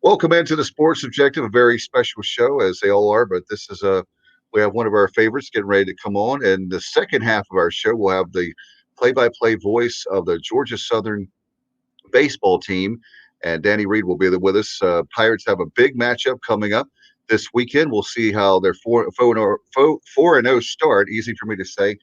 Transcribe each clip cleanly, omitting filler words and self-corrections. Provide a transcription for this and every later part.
Welcome into the Sports Objective, a very special show, as they all are. But this is we have one of our favorites getting ready to come on, and the second half of our show we'll have the play-by-play voice of the Georgia Southern baseball team, and Danny Reed will be there with us. Pirates have a big matchup coming up this weekend. We'll see how their 4-0 start. Easy for me to say.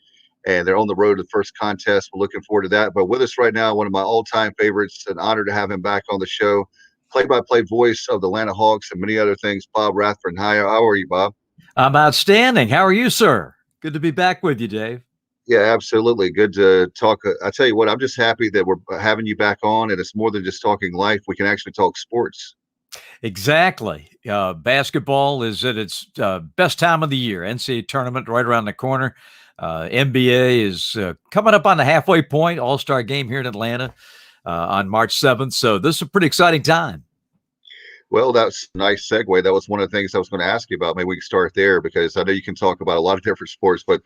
And they're on the road to the first contest. We're looking forward to that. But with us right now, one of my all-time favorites. An honor to have him back on the show. Play-by-play voice of the Atlanta Hawks and many other things, Bob Rathburn. Hi, how are you, Bob? I'm outstanding. How are you, sir? Good to be back with you, Dave. Yeah, absolutely. Good to talk. I tell you what, I'm just happy that we're having you back on, and it's more than just talking life. We can actually talk sports. Exactly. Basketball is at its best time of the year. NCAA tournament right around the corner. NBA is coming up on the halfway point. All-Star game here in Atlanta on March 7th. So this is a pretty exciting time. Well, that's a nice segue. That was one of the things I was going to ask you about. Maybe we can start there because I know you can talk about a lot of different sports. But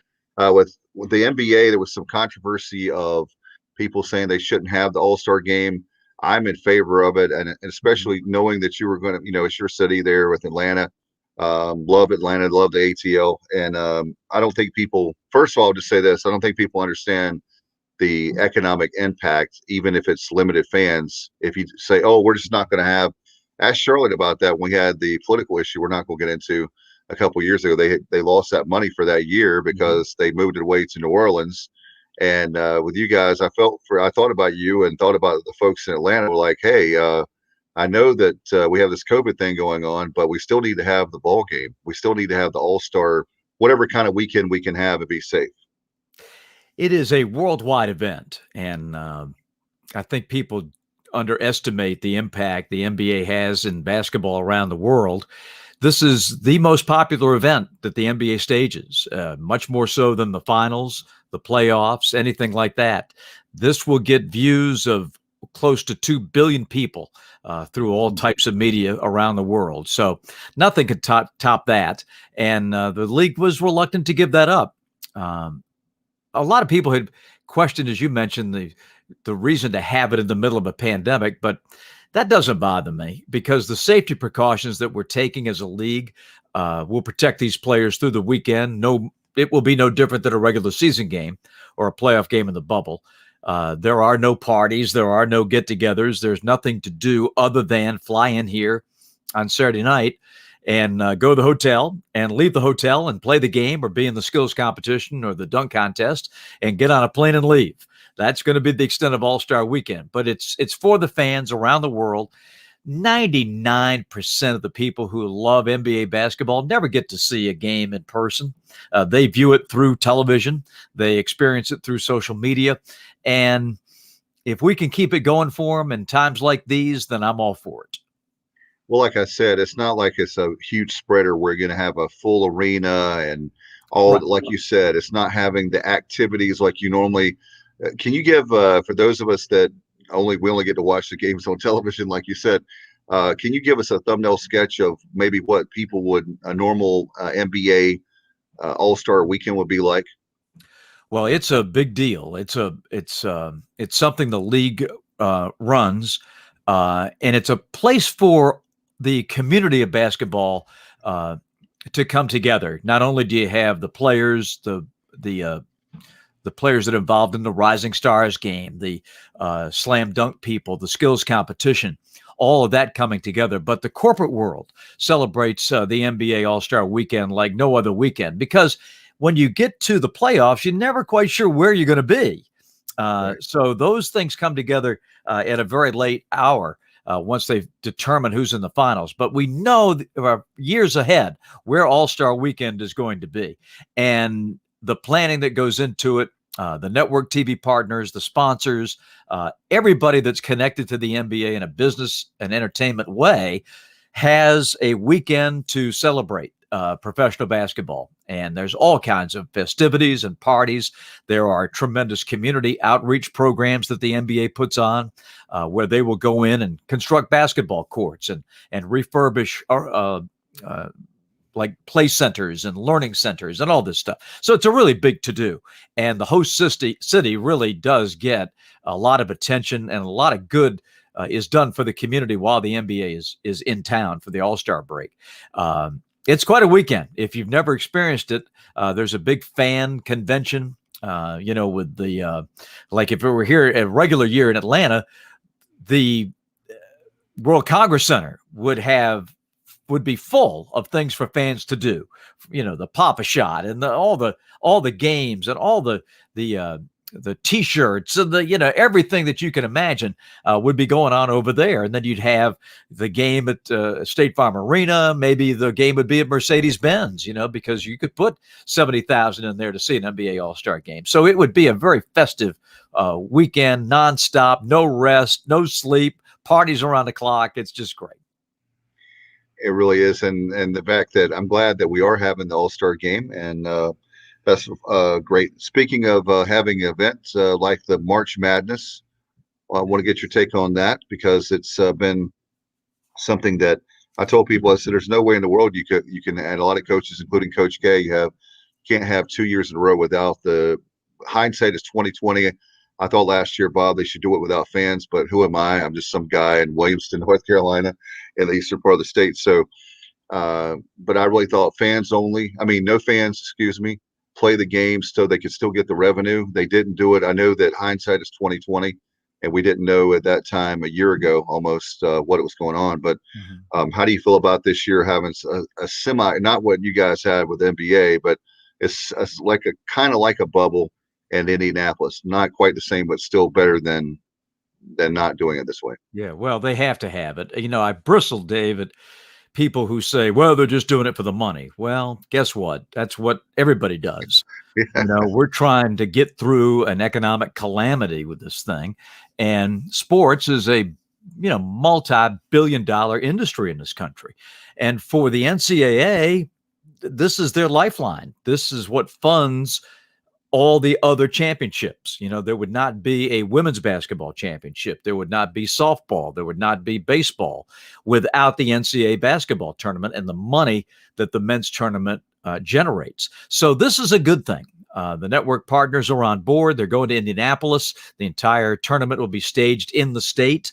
with the NBA, there was some controversy of people saying they shouldn't have the All-Star game. I'm in favor of it, and especially knowing that you were going to, it's your city there with Atlanta. Love Atlanta, love the ATL, and I don't think people. First of all, I'll just say this: I don't think people understand the economic impact, even if it's limited fans. If you say, "Oh, we're just not going to have," ask Charlotte about that when we had the political issue. We're not going to get into a couple of years ago. They lost that money for that year because they moved it away to New Orleans. And with you guys, I thought about you and thought about the folks in Atlanta. Were like, hey, I know that we have this COVID thing going on, but we still need to have the ball game. We still need to have the All-Star, whatever kind of weekend we can have and be safe. It is a worldwide event, and I think people underestimate the impact the NBA has in basketball around the world. This is the most popular event that the NBA stages, much more so than the finals, the playoffs, anything like that. This will get views of close to 2 billion people through all types of media around the world. So nothing could top that. And the league was reluctant to give that up. A lot of people had questioned, as you mentioned, the reason to have it in the middle of a pandemic, but that doesn't bother me because the safety precautions that we're taking as a league will protect these players through the weekend. It will be no different than a regular season game or a playoff game in the bubble. There are no parties. There are no get-togethers. There's nothing to do other than fly in here on Saturday night and go to the hotel and leave the hotel and play the game or be in the skills competition or the dunk contest and get on a plane and leave. That's going to be the extent of All-Star Weekend, but it's for the fans around the world. 99% of the people who love NBA basketball never get to see a game in person. They view it through television. They experience it through social media. And if we can keep it going for them in times like these, then I'm all for it. Well, like I said, it's not like it's a huge spreader. We're going to have a full arena and all, right. Like you said, it's not having the activities like you normally. Can you give, for those of us that we only get to watch the games on television, like you said, can you give us a thumbnail sketch of maybe what a normal NBA All-Star weekend would be like? Well, it's a big deal. It's something the league runs, and it's a place for the community of basketball to come together. Not only do you have the players, the players that are involved in the Rising Stars game, the slam dunk people, the skills competition, all of that coming together. But the corporate world celebrates the NBA All-Star Weekend like no other weekend, because when you get to the playoffs, you're never quite sure where you're going to be. Right. So those things come together at a very late hour once they've determined who's in the finals. But we know years ahead where All-Star Weekend is going to be. And the planning that goes into it, the network TV partners, the sponsors, everybody that's connected to the NBA in a business and entertainment way has a weekend to celebrate professional basketball. And there's all kinds of festivities and parties. There are tremendous community outreach programs that the NBA puts on where they will go in and construct basketball courts and refurbish like play centers and learning centers and all this stuff. So it's a really big to-do. And the host city really does get a lot of attention and a lot of good is done for the community while the NBA is in town for the All-Star break. It's quite a weekend. If you've never experienced it, there's a big fan convention. With the like if it were here a regular year in Atlanta, the World Congress Center would be full of things for fans to do. The Pop-A-Shot and all the games and all the T-shirts and everything that you can imagine would be going on over there. And then you'd have the game at State Farm Arena. Maybe the game would be at Mercedes-Benz, because you could put 70,000 in there to see an NBA All-Star game. So it would be a very festive weekend, nonstop, no rest, no sleep, parties around the clock. It's just great. It really is, and the fact that I'm glad that we are having the All-Star game, and that's great. Speaking of having events like the March Madness, I want to get your take on that, because it's been something that I told people. I said, "There's no way in the world you can." And a lot of coaches, including Coach K, can't have 2 years in a row without the hindsight is 2020. I thought last year, Bob, they should do it without fans, but who am I? I'm just some guy in Williamston, North Carolina, in the eastern part of the state. So, but I really thought no fans, excuse me, play the game so they could still get the revenue. They didn't do it. I know that hindsight is 2020, and we didn't know at that time, a year ago almost, what was going on. But how do you feel about this year having a semi, not what you guys had with NBA, but it's like kind of like a bubble in Indianapolis, not quite the same, but still better than not doing it this way. Yeah, well, they have to have it. I bristle, Dave, at people who say, well, they're just doing it for the money. Well, guess what? That's what everybody does. Yeah. We're trying to get through an economic calamity with this thing. And sports is a, multi-billion-dollar industry in this country. And for the NCAA, this is their lifeline. This is what funds all the other championships. There would not be a women's basketball championship. There would not be softball. There would not be baseball without the NCAA basketball tournament and the money that the men's tournament generates. So this is a good thing. The network partners are on board. They're going to Indianapolis. The entire tournament will be staged in the state.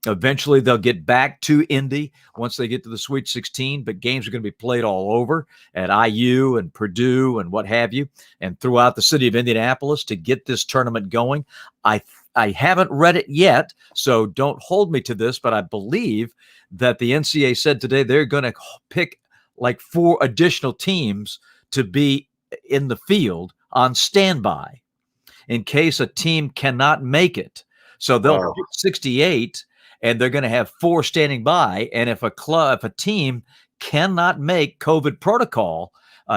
Eventually, they'll get back to Indy once they get to the Sweet 16, but games are going to be played all over at IU and Purdue and what have you, and throughout the city of Indianapolis to get this tournament going. I haven't read it yet, so don't hold me to this, but I believe that the NCAA said today they're going to pick like 4 additional teams to be in the field on standby in case a team cannot make it. So they'll pick 68. And they're going to have 4 standing by. And if a team cannot make COVID protocol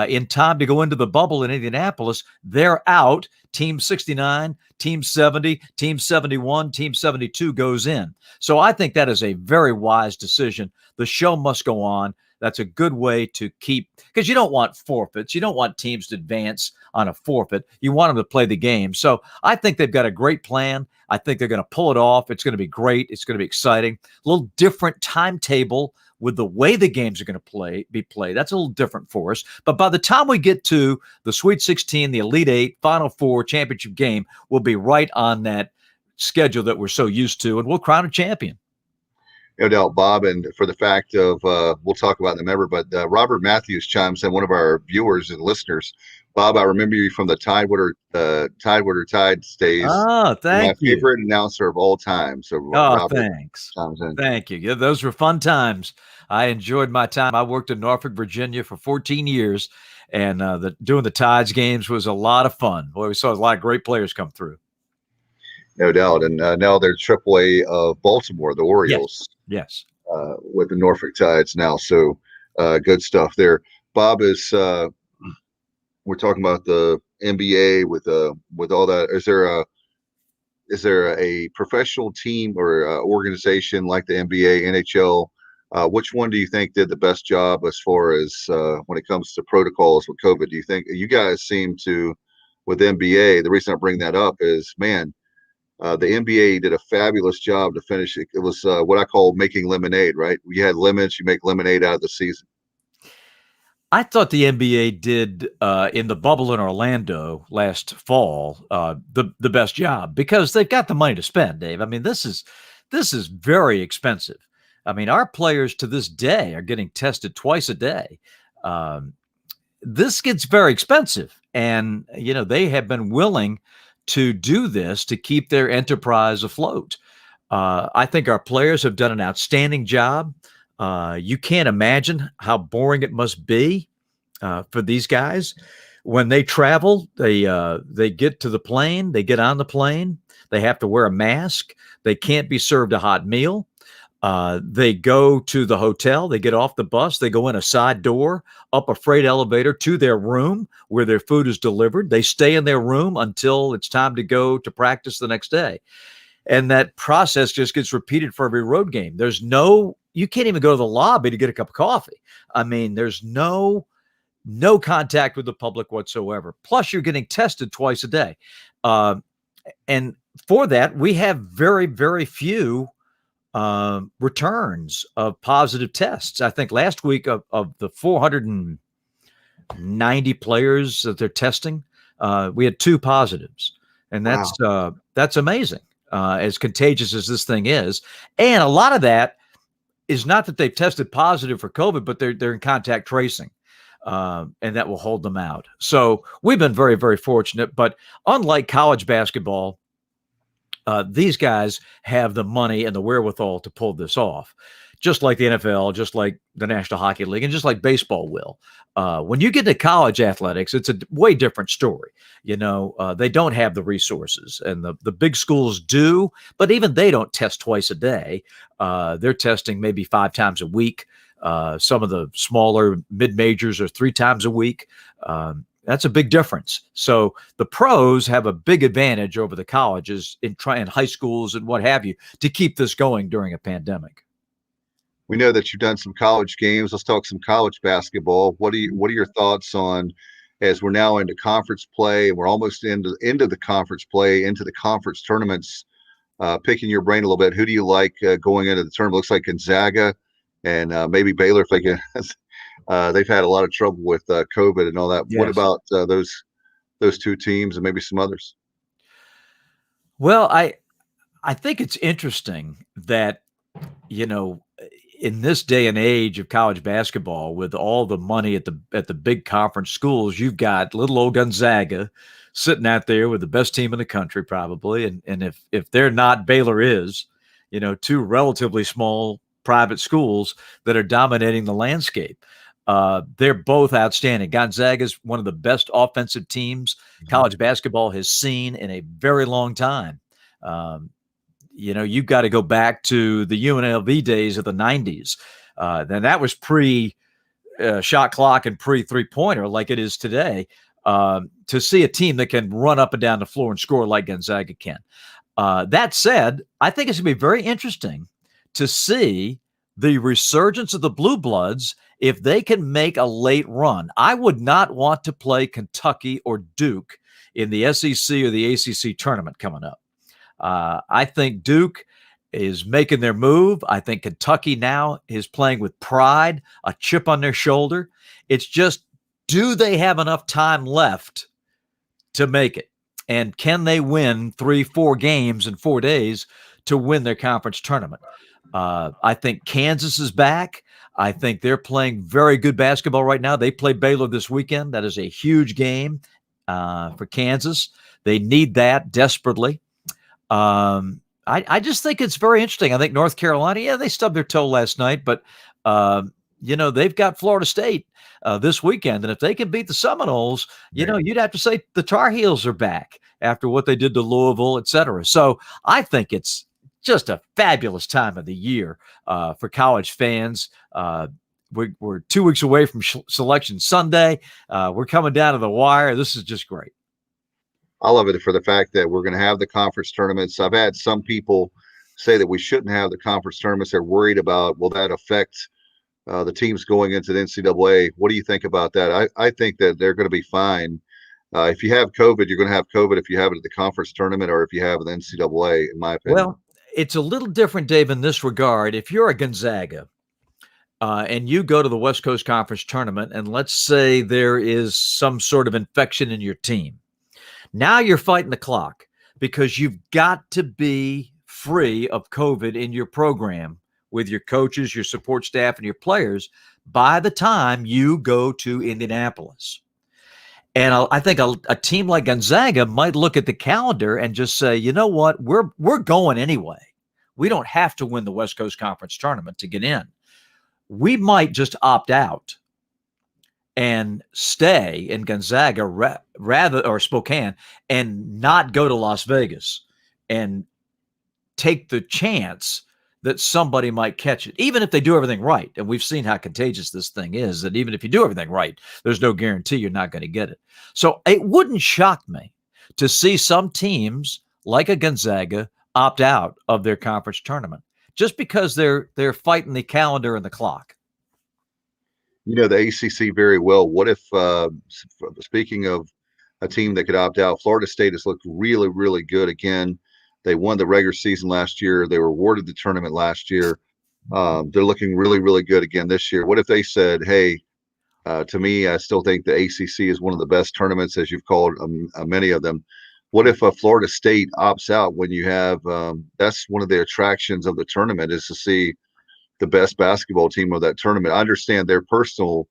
in time to go into the bubble in Indianapolis, they're out. Team 69, Team 70, Team 71, Team 72 goes in. So I think that is a very wise decision. The show must go on. That's a good way to keep, because you don't want forfeits. You don't want teams to advance on a forfeit. You want them to play the game. So I think they've got a great plan. I think they're going to pull it off. It's going to be great. It's going to be exciting. A little different timetable with the way the games are going to be played. That's a little different for us. But by the time we get to the Sweet 16, the Elite 8, Final 4 championship game, we'll be right on that schedule that we're so used to, and we'll crown a champion. No doubt, Bob. And for the fact of, we'll talk about them ever, but Robert Matthews chimes in, one of our viewers and listeners. Bob, I remember you from the Tidewater Tides days. Oh, thank you. My favorite announcer of all time. So, Robert, thanks. Thank you. Yeah, those were fun times. I enjoyed my time. I worked in Norfolk, Virginia for 14 years, and doing the Tides games was a lot of fun. Boy, we saw a lot of great players come through. No doubt. And now they're AAA of Baltimore, the Orioles. Yes. With the Norfolk Tides now. So good stuff there. Bob, we're talking about the NBA with all that. Is there a professional team or organization like the NBA, NHL? Which one do you think did the best job as far as when it comes to protocols with COVID? Do you think you guys seem to, with NBA, the reason I bring that up is, man, the NBA did a fabulous job to finish it. It was what I call making lemonade, right? You had lemons, you make lemonade out of the season. I thought the NBA did in the bubble in Orlando last fall the best job, because they've got the money to spend, Dave. I mean, this is This is very expensive. I mean, our players to this day are getting tested twice a day. This gets very expensive. And, they have been willing to do this to keep their enterprise afloat. I think our players have done an outstanding job. You can't imagine how boring it must be for these guys. When they travel, they get to the plane, they get on the plane, they have to wear a mask, they can't be served a hot meal. They go to the hotel, they get off the bus, they go in a side door, up a freight elevator to their room where their food is delivered. They stay in their room until it's time to go to practice the next day. And that process just gets repeated for every road game. You can't even go to the lobby to get a cup of coffee. I mean, there's no contact with the public whatsoever. Plus, you're getting tested twice a day. And for that, we have very, very few returns of positive tests. I think last week of the 490 players that they're testing, we had 2 positives. And that's amazing, as contagious as this thing is. And a lot of that is not that they've tested positive for COVID, but they're in contact tracing. And that will hold them out. So we've been very, very fortunate. But unlike college basketball, these guys have the money and the wherewithal to pull this off, just like the NFL, just like the National Hockey League, and just like baseball will. When you get to college athletics, it's a way different story. They don't have the resources, and the big schools do, but even they don't test twice a day. They're testing maybe 5 times a week. Some of the smaller mid-majors are 3 times a week. That's a big difference. So the pros have a big advantage over the colleges in high schools and what have you to keep this going during a pandemic. We know that you've done some college games. Let's talk some college basketball. What are your thoughts on, as we're now into conference play and we're almost into the conference play, into the conference tournaments? Picking your brain a little bit, who do you like going into the tournament? Looks like Gonzaga and maybe Baylor, if they can. They've had a lot of trouble with COVID and all that. Yes. What about those 2 teams and maybe some others? Well, I think it's interesting that, in this day and age of college basketball, with all the money at the big conference schools, you've got little old Gonzaga sitting out there with the best team in the country, probably. And if they're not, Baylor is, 2 relatively small private schools that are dominating the landscape. They're both outstanding. Gonzaga is one of the best offensive teams college basketball has seen in a very long time. You've got to go back to the UNLV days of the 90s. Then that was pre shot clock and pre 3-pointer like it is today, to see a team that can run up and down the floor and score like Gonzaga can. That said, I think it's going to be very interesting to see the resurgence of the Blue Bloods if they can make a late run. I would not want to play Kentucky or Duke in the SEC or the ACC tournament coming up. I think Duke is making their move. I think Kentucky now is playing with pride, a chip on their shoulder. It's just, do they have enough time left to make it? And can they win 3-4 games in 4 days to win their conference tournament? I think Kansas is back. I think they're playing very good basketball right now. They play Baylor this weekend. That is a huge game for Kansas. They need that desperately. I just think it's very interesting. I think North Carolina, they stubbed their toe last night, but they've got Florida State this weekend. And if they can beat the Seminoles, you'd have to say the Tar Heels are back after what they did to Louisville, et cetera. So I think it's just a fabulous time of the year for college fans. We're 2 weeks away from Selection Sunday. We're coming down to the wire. This is just great. I love it for the fact that we're going to have the conference tournaments. I've had some people say that we shouldn't have the conference tournaments. They're worried about, will that affect the teams going into the NCAA? What do you think about that? I think that they're going to be fine. If you have COVID, you're going to have COVID if you have it at the conference tournament or if you have it at the NCAA, in my opinion. Well, it's a little different, Dave, in this regard. If you're a Gonzaga and you go to the West Coast Conference tournament, and let's say there is some sort of infection in your team, now you're fighting the clock because you've got to be free of COVID in your program with your coaches, your support staff, and your players by the time you go to Indianapolis. And I think a team like Gonzaga might look at the calendar and just say, you know what, we're going anyway. We don't have to win the West Coast Conference tournament to get in. We might just opt out and stay in Gonzaga rather, or Spokane, and not go to Las Vegas and take the chance that somebody might catch it, even if they do everything right. And we've seen how contagious this thing is, that even if you do everything right, there's no guarantee you're not going to get it. So it wouldn't shock me to see some teams like a Gonzaga opt out of their conference tournament just because they're fighting the calendar and the clock. You know the ACC very well. What if, speaking of a team that could opt out, Florida State has looked really, really good again. They won the regular season last year. They were awarded the tournament last year. They're looking really, really good again this year. What if they said, hey, to me, I still think the ACC is one of the best tournaments, as you've called many of them. What if Florida State opts out when you have that's one of the attractions of the tournament, is to see the best basketball team of that tournament. I understand their personal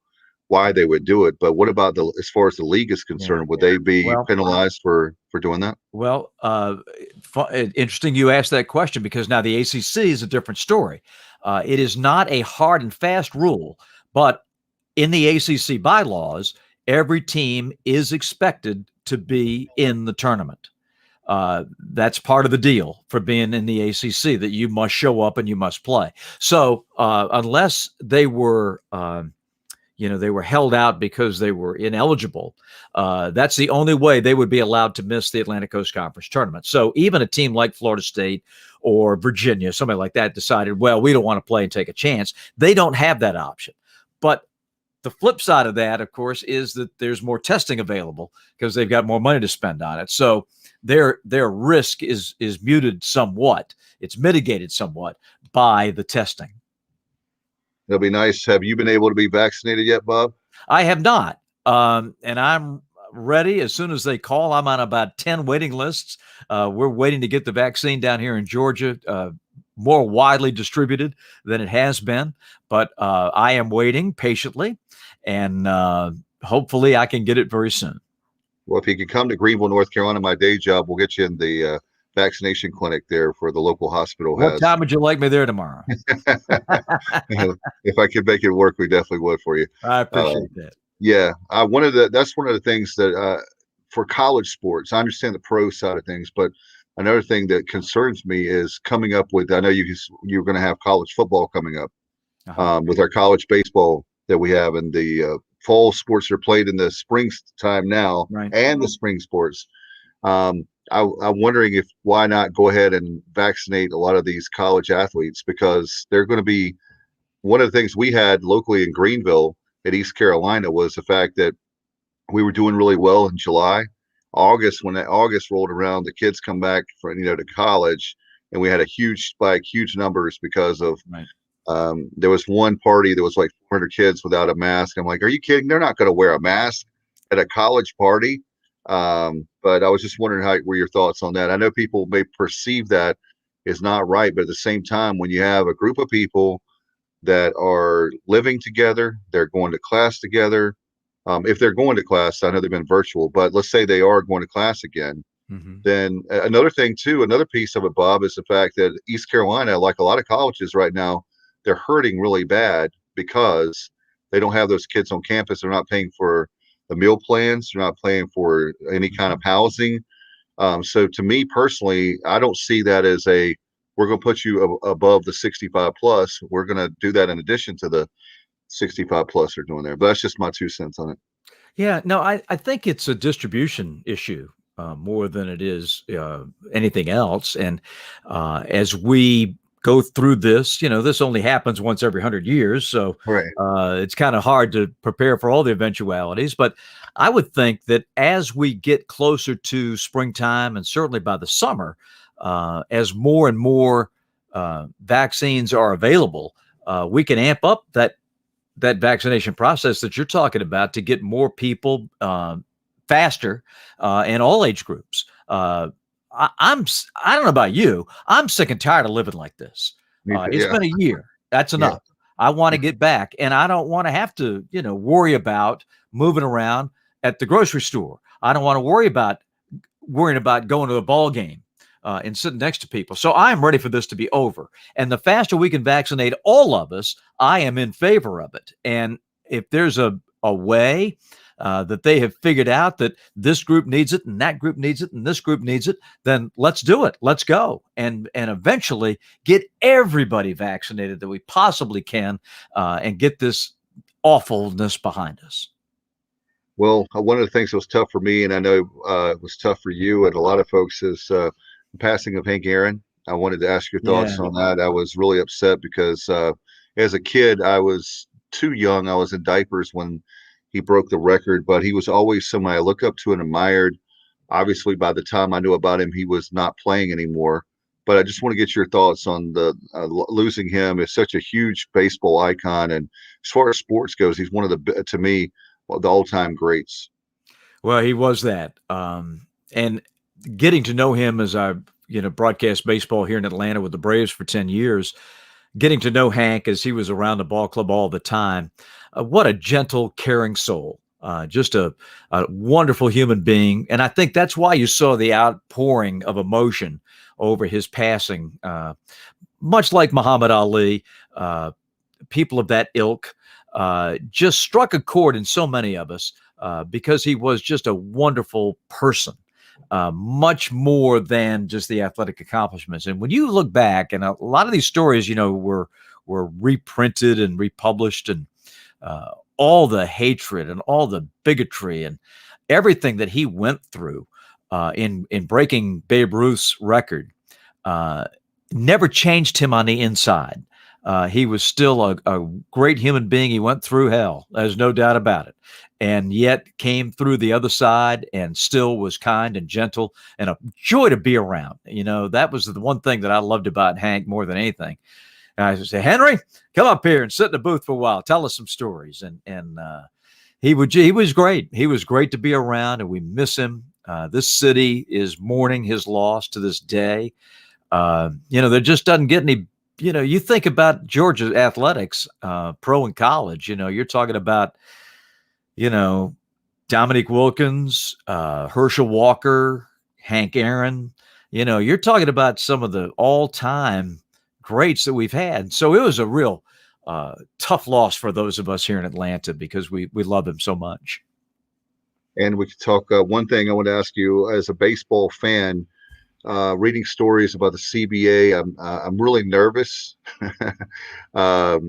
why they would do it, but what about as far as the league is concerned? Would they be penalized for doing that? Well, interesting you asked that question, because now the ACC is a different story. It is not a hard and fast rule, but in the ACC bylaws, every team is expected to be in the tournament. That's part of the deal for being in the ACC, that you must show up and you must play. So unless they were, they were held out because they were ineligible, that's the only way they would be allowed to miss the Atlantic Coast Conference tournament. So even a team like Florida State or Virginia, somebody like that, decided, well, we don't want to play and take a chance. They don't have that option. But the flip side of that, of course, is that there's more testing available because they've got more money to spend on it. So their risk is muted somewhat. It's mitigated somewhat by the testing. That'll be nice. Have you been able to be vaccinated yet, Bob? I have not. And I'm ready as soon as they call. I'm on about 10 waiting lists. We're waiting to get the vaccine down here in Georgia, more widely distributed than it has been. But I am waiting patiently, and hopefully I can get it very soon. Well, if you could come to Greenville, North Carolina, my day job, we'll get you in the vaccination clinic there for the local hospital. What time would you like me there tomorrow? If I could make it work, we definitely would for you. I appreciate that. Yeah, that's one of the things that for college sports, I understand the pro side of things, but another thing that concerns me is coming up with. I know you're going to have college football coming up with our college baseball that we have, and the fall sports are played in the springtime now, right, and the spring sports. I'm wondering why not go ahead and vaccinate a lot of these college athletes, because they're going to be one of the things we had locally in Greenville at East Carolina was the fact that we were doing really well in July. When August rolled around, the kids come back to college, and we had a huge spike, huge numbers because of there was one party that was like 400 kids without a mask. I'm like, are you kidding? They're not going to wear a mask at a college party. But I was just wondering what were your thoughts on that. I know people may perceive that is not right, but at the same time, when you have a group of people that are living together, they're going to class together. If they're going to class, I know they've been virtual, but let's say they are going to class again. Mm-hmm. Then another piece of it, Bob, is the fact that East Carolina, like a lot of colleges right now, they're hurting really bad because they don't have those kids on campus. They're not paying for the meal plans. They're not paying for any kind of housing. So to me personally, I don't see that as we're going to put you above the 65 plus. We're going to do that in addition to the 65 plus they're doing there. But that's just my 2 cents on it. Yeah, no, I think it's a distribution issue more than it is anything else. And as we go through this, this only happens once every 100 years. So it's kind of hard to prepare for all the eventualities. But I would think that as we get closer to springtime, and certainly by the summer, as more and more vaccines are available, we can amp up that vaccination process that you're talking about to get more people faster in all age groups. I don't know about you. I'm sick and tired of living like this. Me too. It's Yeah. been a year. That's Yeah. enough. I want to get back, and I don't want to have to, worry about moving around at the grocery store. I don't want to worrying about going to the ball game and sitting next to people. So I'm ready for this to be over. And the faster we can vaccinate all of us, I am in favor of it. And if there's a way that they have figured out that this group needs it and that group needs it and this group needs it, then let's do it. Let's go. And eventually get everybody vaccinated that we possibly can and get this awfulness behind us. Well, one of the things that was tough for me, and I know it was tough for you and a lot of folks, is the passing of Hank Aaron. I wanted to ask your thoughts on that. I was really upset because as a kid, I was too young. I was in diapers when he broke the record, but he was always somebody I look up to and admired. Obviously, by the time I knew about him, he was not playing anymore. But I just want to get your thoughts on the losing him. Is such a huge baseball icon, and as far as sports goes, he's one of the, to me, the all-time greats. Well, he was that. And getting to know him as I, broadcast baseball here in Atlanta with the Braves for 10 years, getting to know Hank as he was around the ball club all the time. What a gentle, caring soul. Just a wonderful human being. And I think that's why you saw the outpouring of emotion over his passing. Much like Muhammad Ali, people of that ilk just struck a chord in so many of us because he was just a wonderful person. Much more than just the athletic accomplishments. And when you look back, and a lot of these stories, were reprinted and republished, and all the hatred and all the bigotry and everything that he went through in breaking Babe Ruth's record never changed him on the inside. He was still a great human being. He went through hell. There's no doubt about it. And yet came through the other side and still was kind and gentle and a joy to be around. That was the one thing that I loved about Hank more than anything. And I say, Henry, come up here and sit in the booth for a while. Tell us some stories. And he was great. He was great to be around, and we miss him. This city is mourning his loss to this day. There just doesn't get any. You think about Georgia athletics, pro and college. You're talking about, Dominique Wilkins, Herschel Walker, Hank Aaron. You're talking about some of the all-time greats that we've had. So it was a real tough loss for those of us here in Atlanta because we love him so much. And we could talk. One thing I want to ask you, as a baseball fan, reading stories about the CBA, I'm really nervous. I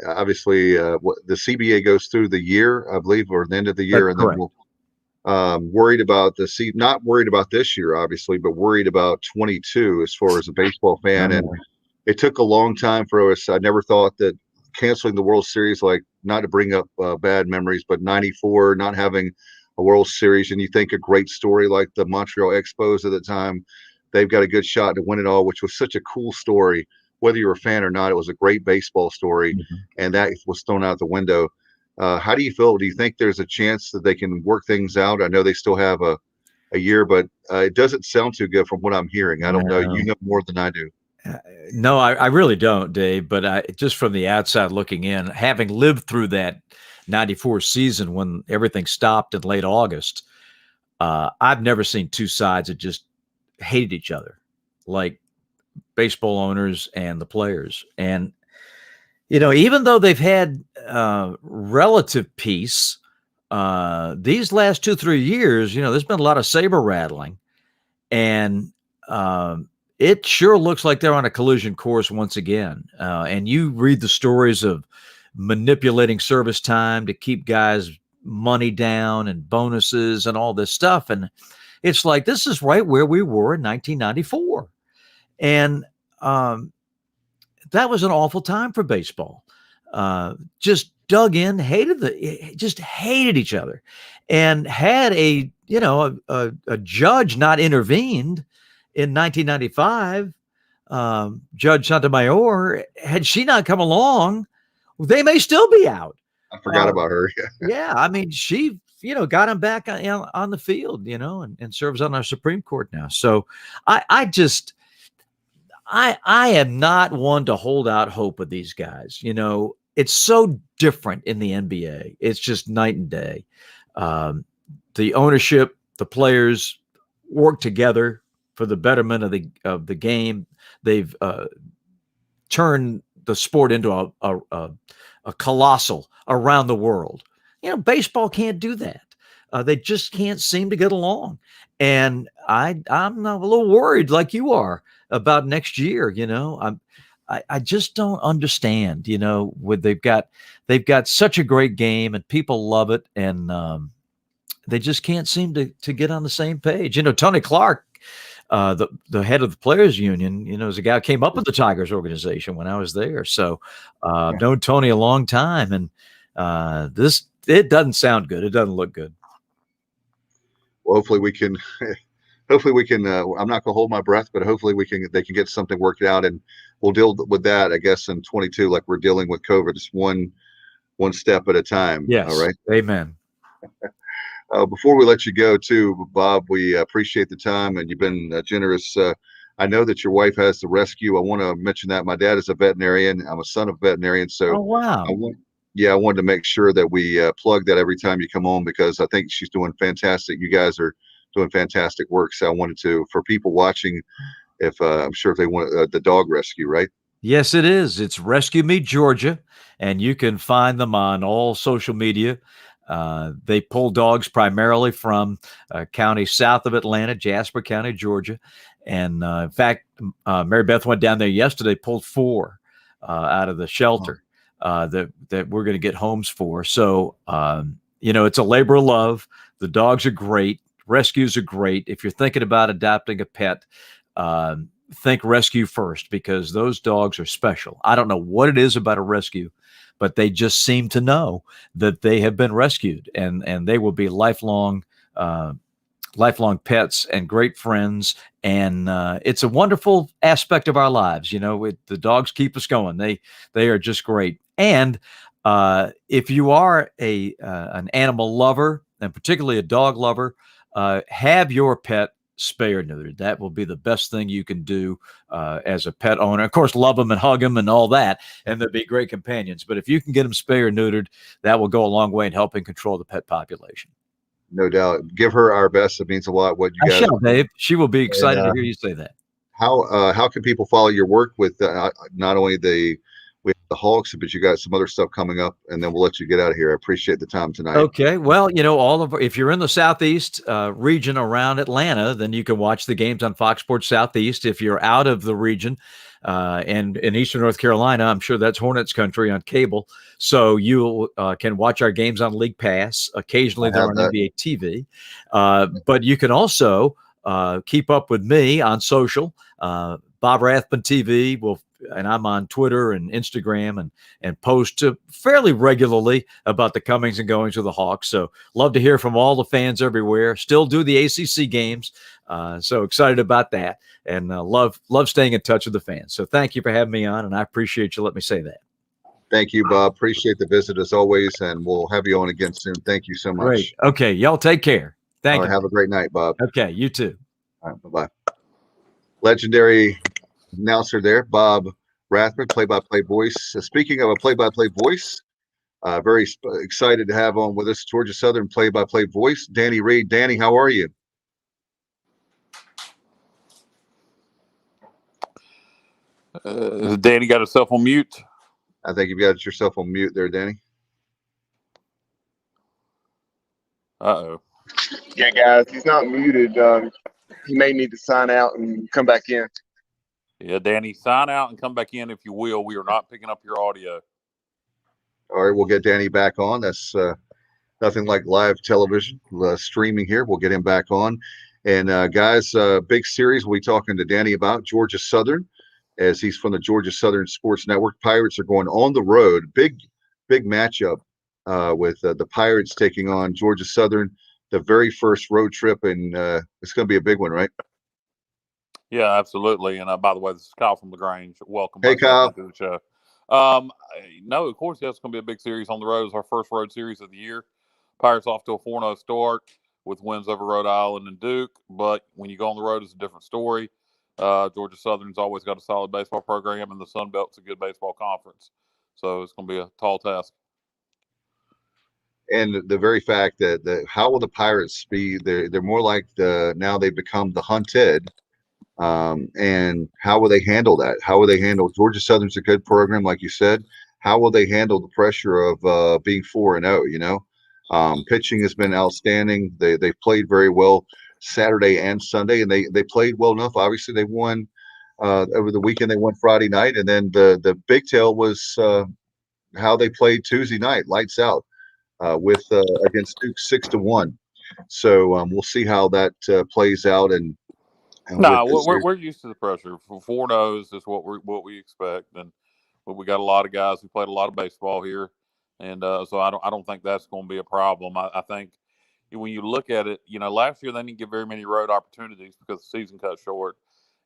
obviously the CBA goes through the year, I believe, or the end of the year, That's and then we'll worried about not worried about this year, obviously, but worried about 22 as far as a baseball fan. And it took a long time for us. I never thought that canceling the World Series, like, not to bring up bad memories, but 94 not having a World Series, and you think a great story like the Montreal Expos at the time. They've got a good shot to win it all, which was such a cool story. Whether you're a fan or not, it was a great baseball story, and that was thrown out the window. How do you feel? Do you think there's a chance that they can work things out? I know they still have a year, but it doesn't sound too good from what I'm hearing. I don't know. You know more than I do. No, I really don't, Dave. But just from the outside looking in, having lived through that 94 season when everything stopped in late August, I've never seen two sides that just hated each other like baseball owners and the players. And even though they've had relative peace these last 2-3 years, there's been a lot of saber rattling, and it sure looks like they're on a collision course once again. And you read the stories of manipulating service time to keep guys money down and bonuses and all this stuff, and it's like, this is right where we were in 1994. And that was an awful time for baseball. Just dug in, just hated each other. And had a judge not intervened in 1995, Judge Sotomayor, had she not come along, they may still be out. I forgot about her. Yeah. I mean, she got him back on the field, and serves on our Supreme Court now. So I just I am not one to hold out hope with these guys. It's so different in the NBA. It's just night and day. The ownership, the players work together for the betterment of the game. They've turned the sport into a colossal around the world. Baseball can't do that. They just can't seem to get along. And I'm a little worried, like you are, about next year. I just don't understand. They've got such a great game and people love it, and they just can't seem to get on the same page. Tony Clark, the head of the players union, is a guy who came up with the Tigers organization when I was there. So known Tony a long time, and it doesn't sound good. It doesn't look good. Well, hopefully we can. I'm not going to hold my breath, but hopefully they can get something worked out, and we'll deal with that, I guess, in 22, like we're dealing with COVID. It's one step at a time. Yes. All right. Amen. Before we let you go, too, Bob, we appreciate the time, and you've been generous. I know that your wife has the rescue. I want to mention that my dad is a veterinarian. I'm a son of a veterinarian, so oh wow. I wanted to make sure that we plug that every time you come on, because I think she's doing fantastic. You guys are doing fantastic work. So I wanted to, for people watching, if I'm sure if they want the dog rescue, right? Yes, it is. It's Rescue Me Georgia, and you can find them on all social media. They pull dogs primarily from county south of Atlanta, Jasper County, Georgia. And in fact, Mary Beth went down there yesterday, pulled 4 out of the shelter that we're going to get homes for. So, it's a labor of love. The dogs are great. Rescues are great. If you're thinking about adopting a pet, think rescue first, because those dogs are special. I don't know what it is about a rescue, but they just seem to know that they have been rescued, and they will be lifelong pets and great friends. And it's a wonderful aspect of our lives. The dogs keep us going. They are just great. And if you are an animal lover, and particularly a dog lover, have your pet spay or neutered. That will be the best thing you can do as a pet owner. Of course, love them and hug them and all that, and they'll be great companions. But if you can get them spay or neutered, that will go a long way in helping control the pet population. No doubt. Give her our best. It means a lot. What you guys? I shall, Dave. She will be excited to hear you say that. How can people follow your work with not only the Hawks, but you got some other stuff coming up, and then we'll let you get out of here. I appreciate the time tonight. Okay. Well, if you're in the Southeast region around Atlanta, then you can watch the games on Fox Sports Southeast. If you're out of the region and in Eastern North Carolina, I'm sure that's Hornets country on cable. So you can watch our games on League Pass. Occasionally they're on NBA TV. But you can also keep up with me on social. Bob Rathbun TV and I'm on Twitter and Instagram and post fairly regularly about the comings and goings of the Hawks. So love to hear from all the fans everywhere. Still do the ACC games. So excited about that, and love staying in touch with the fans. So thank you for having me on, and I appreciate you letting me say that. Thank you, Bob. Appreciate the visit as always, and we'll have you on again soon. Thank you so much. Great. Okay. Y'all take care. Thank you. Have a great night, Bob. Okay. You too. All right. Bye-bye. Legendary announcer there, Bob Rathburn, play-by-play voice. Speaking of a play-by-play voice, very excited to have on with us Georgia Southern play-by-play voice, Danny Reed. Danny, how are you? Danny got himself on mute. I think you've got yourself on mute there, Danny. Uh-oh. Yeah, guys, he's not muted. He may need to sign out and come back in. Yeah, Danny, sign out and come back in if you will. We are not picking up your audio. All right, we'll get Danny back on. That's nothing like live television streaming here. We'll get him back on. And guys, big series we'll be talking to Danny about, Georgia Southern, as he's from the Georgia Southern Sports Network. Pirates are going on the road. Big matchup with the Pirates taking on Georgia Southern, the very first road trip, and it's going to be a big one, right? Yeah, absolutely. And by the way, this is Kyle from LaGrange. Welcome back to the show. No, of course, yeah, it's going to be a big series on the road. It's our first road series of the year. Pirates off to a 4-0 start with wins over Rhode Island and Duke. But when you go on the road, it's a different story. Georgia Southern's always got a solid baseball program, and the Sun Belt's a good baseball conference. So it's going to be a tall task. And the very fact that how will the Pirates be? They're more like now they've become the hunted. And how will they handle that? How will they handle Georgia Southern's a good program, like you said. How will they handle the pressure of being 4-0? You know, pitching has been outstanding. They've played very well Saturday and Sunday, and they played well enough. Obviously, they won over the weekend. They won Friday night, and then the big tale was how they played Tuesday night, lights out with against Duke 6-1. So we'll see how that plays out and. No, we're used to the pressure. 4-0s is what we expect, and we got a lot of guys who played a lot of baseball here, and so I don't think that's going to be a problem. I think when you look at it, you know, last year they didn't get very many road opportunities because the season cut short,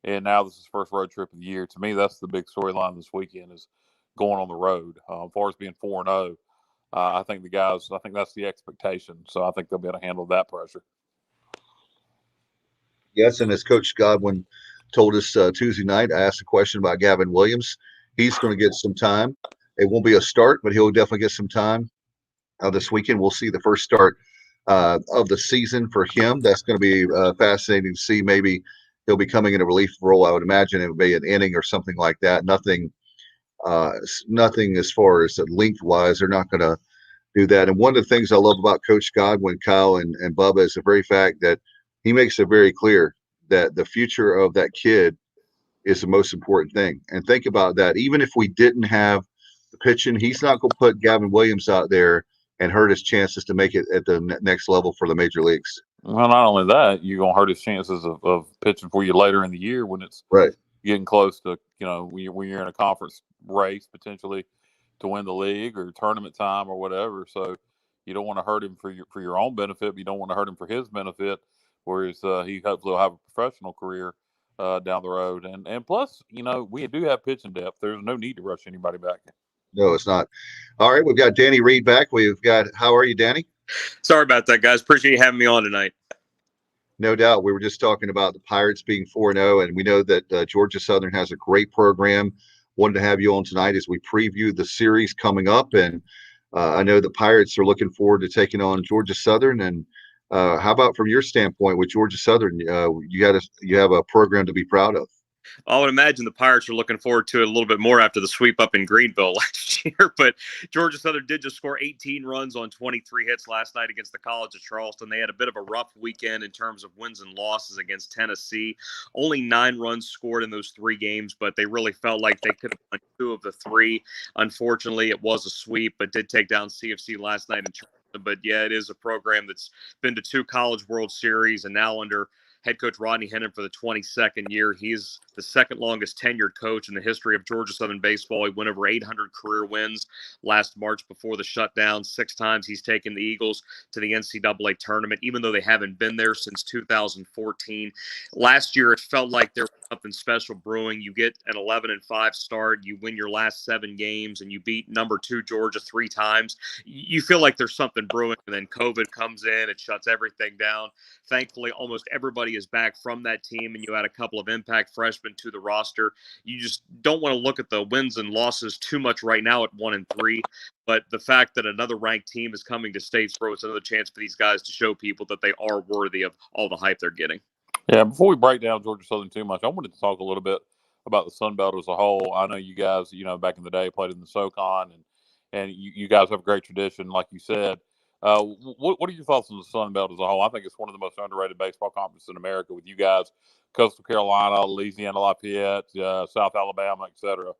and now this is the first road trip of the year. To me, that's the big storyline this weekend is going on the road. As far as being 4-0, I think that's the expectation. So I think they'll be able to handle that pressure. Yes, and as Coach Godwin told us Tuesday night, I asked a question about Gavin Williams. He's going to get some time. It won't be a start, but he'll definitely get some time this weekend. We'll see the first start of the season for him. That's going to be fascinating to see. Maybe he'll be coming in a relief role. I would imagine it would be an inning or something like that. Nothing as far as lengthwise. They're not going to do that. And one of the things I love about Coach Godwin, Kyle, and Bubba is the very fact that he makes it very clear that the future of that kid is the most important thing. And think about that. Even if we didn't have the pitching, he's not going to put Gavin Williams out there and hurt his chances to make it at the next level for the major leagues. Well, not only that, you're going to hurt his chances of pitching for you later in the year when it's right getting close to, you know, when you're in a conference race potentially to win the league or tournament time or whatever. So you don't want to hurt him for your own benefit, but you don't want to hurt him for his benefit. Whereas he hopefully will have a professional career down the road. And plus, you know, we do have pitching depth. There's no need to rush anybody back. No, it's not. All right, we've got Danny Reed back. How are you, Danny? Sorry about that, guys. Appreciate you having me on tonight. No doubt. We were just talking about the Pirates being 4-0, and we know that Georgia Southern has a great program. Wanted to have you on tonight as we preview the series coming up. And I know the Pirates are looking forward to taking on Georgia Southern. And how about from your standpoint with Georgia Southern? You have a program to be proud of. I would imagine the Pirates are looking forward to it a little bit more after the sweep up in Greenville last year. But Georgia Southern did just score 18 runs on 23 hits last night against the College of Charleston. They had a bit of a rough weekend in terms of wins and losses against Tennessee. Only 9 runs scored in those 3 games, but they really felt like they could have won 2 of the 3. Unfortunately, it was a sweep, but did take down CFC last night in Charleston. But yeah, it is a program that's been to 2 College World Series and now under head coach Rodney Hennon for the 22nd year. He's the second longest tenured coach in the history of Georgia Southern baseball. He went over 800 career wins last March before the shutdown. 6 times he's taken the Eagles to the NCAA tournament, even though they haven't been there since 2014. Last year, it felt like there was something special brewing. You get an 11-5 start, you win your last 7 games, and you beat number 2 Georgia 3 times. You feel like there's something brewing, and then COVID comes in, it shuts everything down. Thankfully, almost everybody is back from that team, and you add a couple of impact freshmen to the roster. You just don't want to look at the wins and losses too much right now at 1-3, but the fact that another ranked team is coming to Statesboro, it's another chance for these guys to show people that they are worthy of all the hype they're getting. Yeah, before we break down Georgia Southern too much, I wanted to talk a little bit about the Sun Belt as a whole. I know you guys, you know, back in the day played in the SoCon, and you guys have a great tradition, like you said. What are your thoughts on the Sun Belt as a whole? I think it's one of the most underrated baseball conferences in America with you guys, Coastal Carolina, Louisiana Lafayette, South Alabama, et cetera.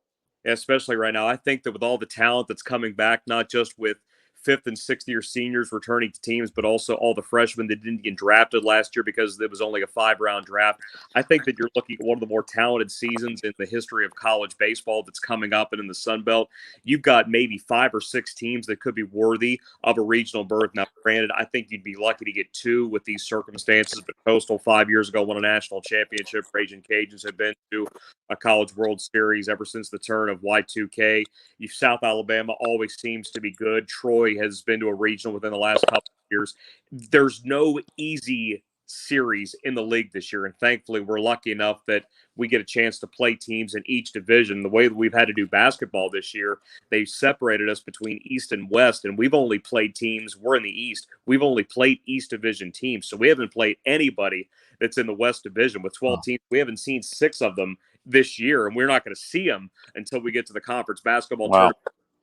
Yeah, especially right now. I think that with all the talent that's coming back, not just with 5th and 6th year seniors returning to teams, but also all the freshmen that didn't get drafted last year because it was only a 5-round draft. I think that you're looking at one of the more talented seasons in the history of college baseball that's coming up. And in the Sun Belt, you've got maybe 5 or 6 teams that could be worthy of a regional berth. Now, granted, I think you'd be lucky to get 2 with these circumstances, but Coastal 5 years ago won a national championship. Raging Cajuns have been to a College World Series ever since the turn of Y2K. South Alabama always seems to be good. Troy anybody has been to a regional within the last couple of years, there's no easy series in the league this year. And thankfully, we're lucky enough that we get a chance to play teams in each division. The way that we've had to do basketball this year, they separated us between East and West, and we've only played teams. We're in the East. We've only played East Division teams. So we haven't played anybody that's in the West Division. With 12 teams, we haven't seen 6 of them this year, and we're not going to see them until we get to the conference basketball tournament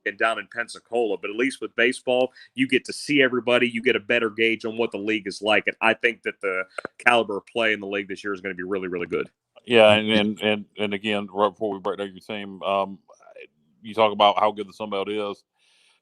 and down in Pensacola. But at least with baseball, you get to see everybody. You get a better gauge on what the league is like. And I think that the caliber of play in the league this year is going to be really, really good. Yeah, and again, right before we break down your team, you talk about how good the Sun Belt is.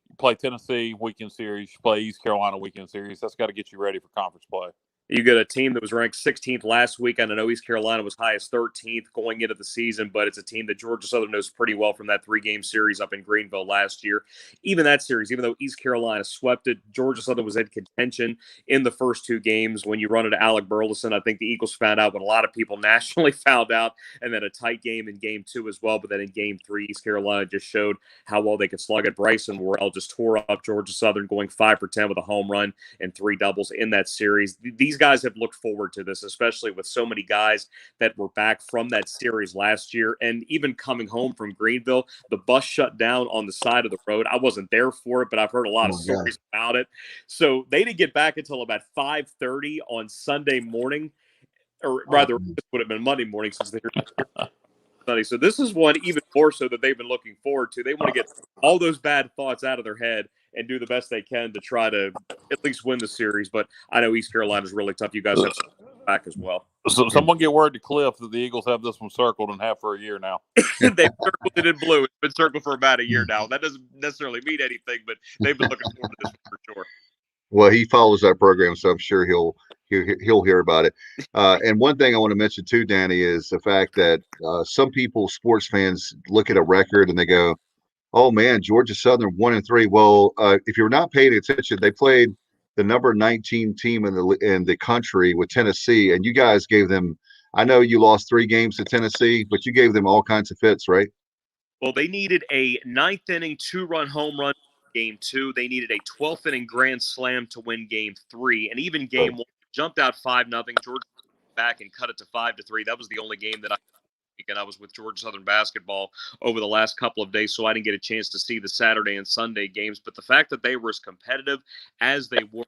You play Tennessee weekend series, you play East Carolina weekend series. That's got to get you ready for conference play. You get a team that was ranked 16th last week. I know East Carolina was high as 13th going into the season, but it's a team that Georgia Southern knows pretty well from that 3-game series up in Greenville last year. Even that series, even though East Carolina swept it, Georgia Southern was in contention in the first 2 games. When you run into Alec Burleson, I think the Eagles found out what a lot of people nationally found out, and then a tight game in game 2 as well. But then in game 3, East Carolina just showed how well they could slug it. Bryson Worrell just tore up Georgia Southern, going 5 for 10 with a home run and 3 doubles in that series. These guys have looked forward to this, especially with so many guys that were back from that series last year. And even coming home from Greenville, the bus shut down on the side of the road. I wasn't there for it, but I've heard a lot of stories about it. So they didn't get back until about 5:30 on Sunday morning, or rather, it would have been Monday morning since they're Sunday. So this is one even more so that they've been looking forward to. They want to get all those bad thoughts out of their head and do the best they can to try to at least win the series. But I know East Carolina is really tough. You guys have some back as well. So someone get word to Cliff that the Eagles have this one circled and have for a year now. They've circled it in blue. It's been circled for about a year now. That doesn't necessarily mean anything, but they've been looking forward to this for sure. Well, he follows that program, so I'm sure he'll hear about it. And one thing I want to mention too, Danny, is the fact that some people, sports fans, look at a record and they go, "Oh man, Georgia Southern 1-3." Well, if you're not paying attention, they played the number 19 team in the country with Tennessee, and you guys gave them. I know you lost 3 games to Tennessee, but you gave them all kinds of fits, right? Well, they needed a 9th inning 2-run home run game 2. They needed a 12th inning grand slam to win game 3, and even game 1 jumped out 5-0. Georgia back and cut it to 5-3. That was the only game that I was with Georgia Southern basketball over the last couple of days, so I didn't get a chance to see the Saturday and Sunday games. But the fact that they were as competitive as they were,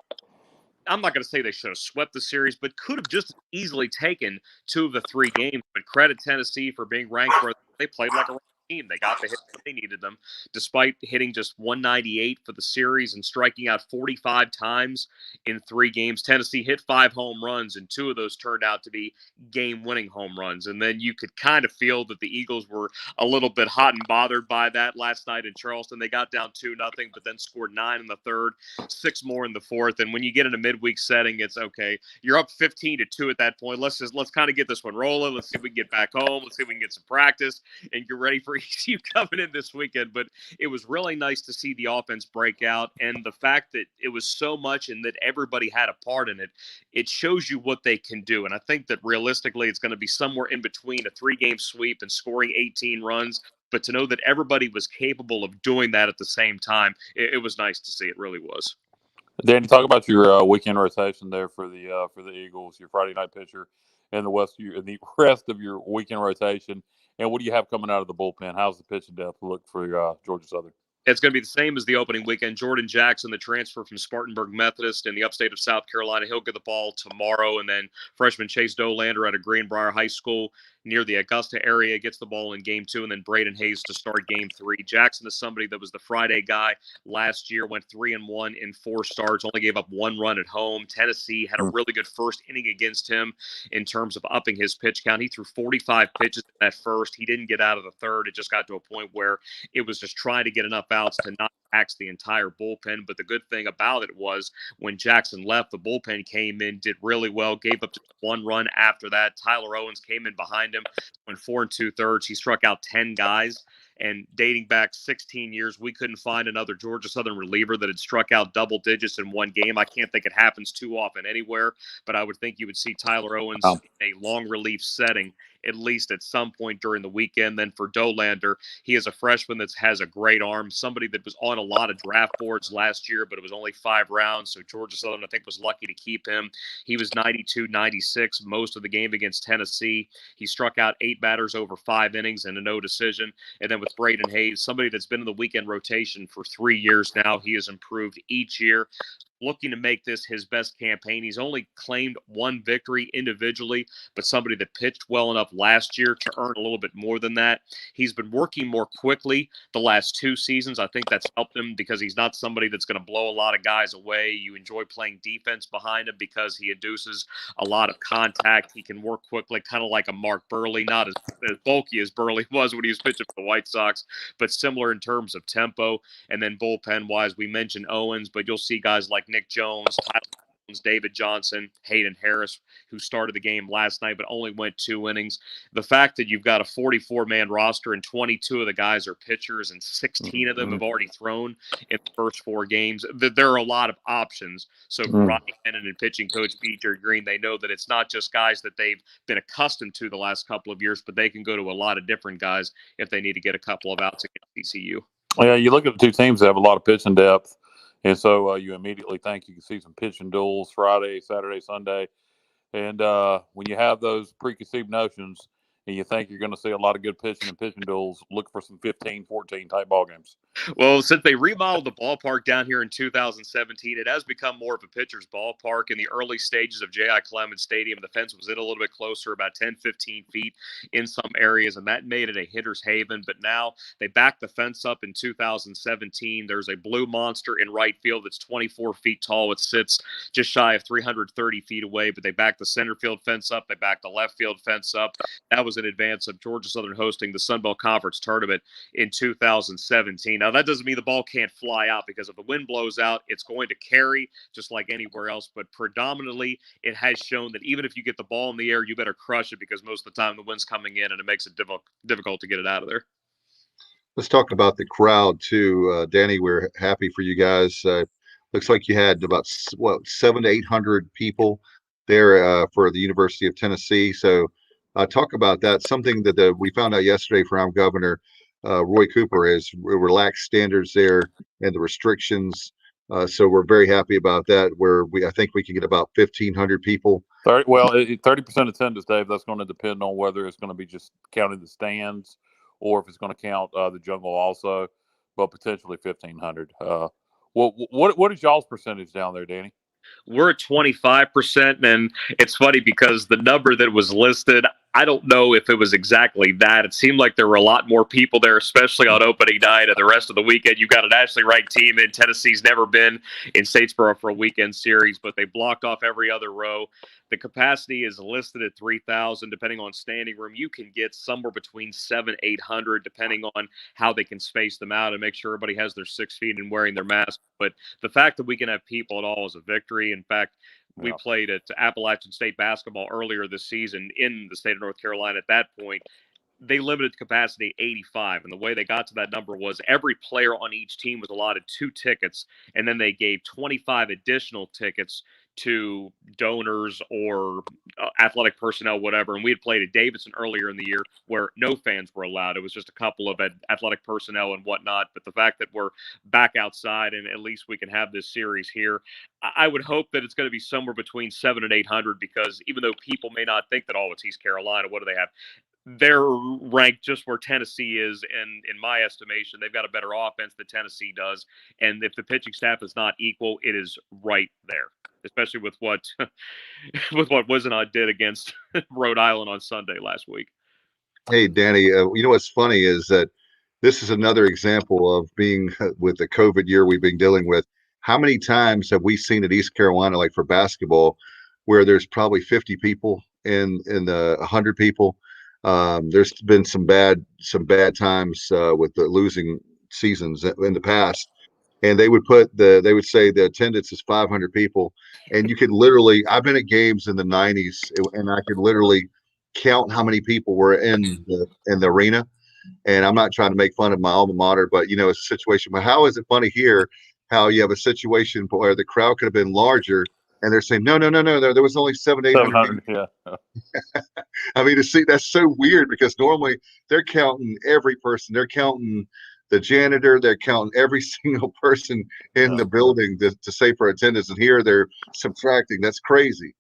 I'm not going to say they should have swept the series, but could have just easily taken 2 of the 3 games. But credit Tennessee for being ranked where they played like a team. They got the hit they needed them, despite hitting just 198 for the series and striking out 45 times in 3 games. Tennessee hit 5 home runs, and 2 of those turned out to be game-winning home runs. And then you could kind of feel that the Eagles were a little bit hot and bothered by that last night in Charleston. They got down 2-0, but then scored 9 in the 3rd, 6 more in the 4th. And when you get in a midweek setting, it's okay. You're up 15-2 at that point. Let's kind of get this one rolling. Let's see if we can get back home. Let's see if we can get some practice and get ready for ECU coming in this weekend. But it was really nice to see the offense break out, and the fact that it was so much and that everybody had a part in it, it shows you what they can do. And I think that realistically it's going to be somewhere in between a 3-game sweep and scoring 18 runs. But to know that everybody was capable of doing that at the same time, it was nice to see. It really was. Danny, talk about your weekend rotation there for the Eagles, your Friday night pitcher, and the rest of your weekend rotation. And what do you have coming out of the bullpen? How's the pitching depth look for Georgia Southern? It's going to be the same as the opening weekend. Jordan Jackson, the transfer from Spartanburg Methodist in the upstate of South Carolina, he'll get the ball tomorrow. And then freshman Chase Dolander out of Greenbrier High School near the Augusta area gets the ball in game 2, and then Braden Hayes to start game 3. Jackson is somebody that was the Friday guy last year, went 3-1 in 4 starts, only gave up 1 run at home. Tennessee had a really good first inning against him in terms of upping his pitch count. He threw 45 pitches in that first. He didn't get out of the 3rd. It just got to a point where it was just trying to get enough outs to not tax the entire bullpen. But the good thing about it was when Jackson left, the bullpen came in, did really well, gave up just 1 run after that. Tyler Owens came in behind him, went 4 2/3. He struck out 10 guys. And dating back 16 years, we couldn't find another Georgia Southern reliever that had struck out double digits in one game. I can't think it happens too often anywhere, but I would think you would see Tyler Owens in a long relief setting at least at some point during the weekend. Then for Dolander, he is a freshman that has a great arm, somebody that was on a lot of draft boards last year, but it was only 5 rounds. So Georgia Southern, I think, was lucky to keep him. He was 92, 96 most of the game against Tennessee. He struck out 8 batters over 5 innings and a no decision. And then with Braden Hayes, somebody that's been in the weekend rotation for 3 years now, he has improved each year. Looking to make this his best campaign. He's only claimed 1 victory individually, but somebody that pitched well enough last year to earn a little bit more than that. He's been working more quickly the last 2 seasons. I think that's helped him because he's not somebody that's going to blow a lot of guys away. You enjoy playing defense behind him because he induces a lot of contact. He can work quickly, kind of like a Mark Burley, not as bulky as Burley was when he was pitching for the White Sox, but similar in terms of tempo. And then bullpen-wise, we mentioned Owens, but you'll see guys like Nick Jones, Tyler Jones, David Johnson, Hayden Harris, who started the game last night but only went 2 innings. The fact that you've got a 44-man roster and 22 of the guys are pitchers and 16 of them have already thrown in the first 4 games, there are a lot of options. So Rodney Hennon and pitching coach Peter Green, they know that it's not just guys that they've been accustomed to the last couple of years, but they can go to a lot of different guys if they need to get a couple of outs against ECU. Yeah, you look at the 2 teams that have a lot of pitching depth. And so you immediately think you can see some pitching duels Friday, Saturday, Sunday. And when you have those preconceived notions and you think you're going to see a lot of good pitching and pitching duels, look for some 15, 14 type ball games. Well, since they remodeled the ballpark down here in 2017, it has become more of a pitcher's ballpark. In the early stages of J.I. Clemens Stadium, the fence was in a little bit closer, about 10, 15 feet in some areas, and that made it a hitter's haven. But now they backed the fence up in 2017. There's a blue monster in right field that's 24 feet tall. It sits just shy of 330 feet away, but they backed the center field fence up. They backed the left field fence up. That was in advance of Georgia Southern hosting the Sun Belt Conference Tournament in 2017. Now, that doesn't mean the ball can't fly out, because if the wind blows out, it's going to carry just like anywhere else. But predominantly, it has shown that even if you get the ball in the air, you better crush it, because most of the time the wind's coming in and it makes it difficult to get it out of there. Let's talk about the crowd too. Danny, we're happy for you guys. Looks like you had about 700 to 800 people there for the University of Tennessee. So talk about that. Something that we found out yesterday from Governor Roy Cooper is relaxed standards there and the restrictions. So we're very happy about that. I think we can get about 1,500 people. 30% attendance, Dave. That's going to depend on whether it's going to be just counting the stands or if it's going to count the jungle also, but potentially 1,500. What is y'all's percentage down there, Danny? We're at 25%, and it's funny because the number that was listed, I don't know if it was exactly that. It seemed like there were a lot more people there, especially on opening night and the rest of the weekend. You've got a nationally ranked team in Tennessee's never been in Statesboro for a weekend series, but they blocked off every other row. The capacity is listed at 3,000. Depending on standing room, you can get somewhere between 700 to 800, depending on how they can space them out and make sure everybody has their 6 feet and wearing their mask. But the fact that we can have people at all is a victory. In fact, we played at Appalachian State basketball earlier this season in the state of North Carolina. At that point, they limited capacity 85. And the way they got to that number was every player on each team was allotted 2 tickets, and then they gave 25 additional tickets to donors or athletic personnel, whatever. And we had played at Davidson earlier in the year where no fans were allowed. It was just a couple of athletic personnel and whatnot. But the fact that we're back outside and at least we can have this series here, I would hope that it's going to be somewhere between 700 and 800, because even though people may not think that, it's East Carolina, what do they have? They're ranked just where Tennessee is, and in my estimation, they've got a better offense than Tennessee does. And if the pitching staff is not equal, it is right there, especially with what Wisenhunt did against Rhode Island on Sunday last week. Hey, Danny, you know what's funny is that this is another example of being with the COVID year we've been dealing with. How many times have we seen at East Carolina, like for basketball, where there's probably 50 people in the 100 people? There's been some bad times with the losing seasons in the past, and they would say the attendance is 500 people, and you could literally, I've been at games in the 90s, and I could literally count how many people were in the arena, And I'm not trying to make fun of my alma mater, but it's a situation. But how is it funny here how you have a situation where the crowd could have been larger, and they're saying no, no, no, no, there was only 700-800 people. Yeah. I mean, to see that's so weird because normally they're counting every person. They're counting the janitor. They're counting every single person in the building to say for attendance. And here they're subtracting. That's crazy.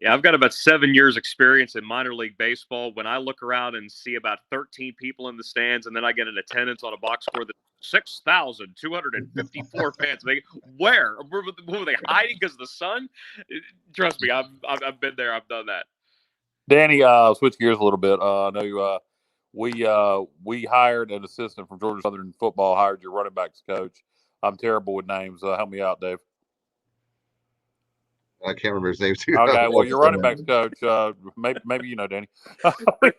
Yeah, I've got about 7 years experience in minor league baseball. When I look around and see about 13 people in the stands, and then I get an attendance on a box score that's 6,254 fans. Where were they hiding because of the sun? Trust me, I've been there. I've done that. Danny, switch gears a little bit. I know we hired an assistant from Georgia Southern football. Hired your running backs coach. I'm terrible with names. Help me out, Dave. I can't remember his name too. Okay, well, your running backs coach, maybe you know Danny. What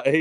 do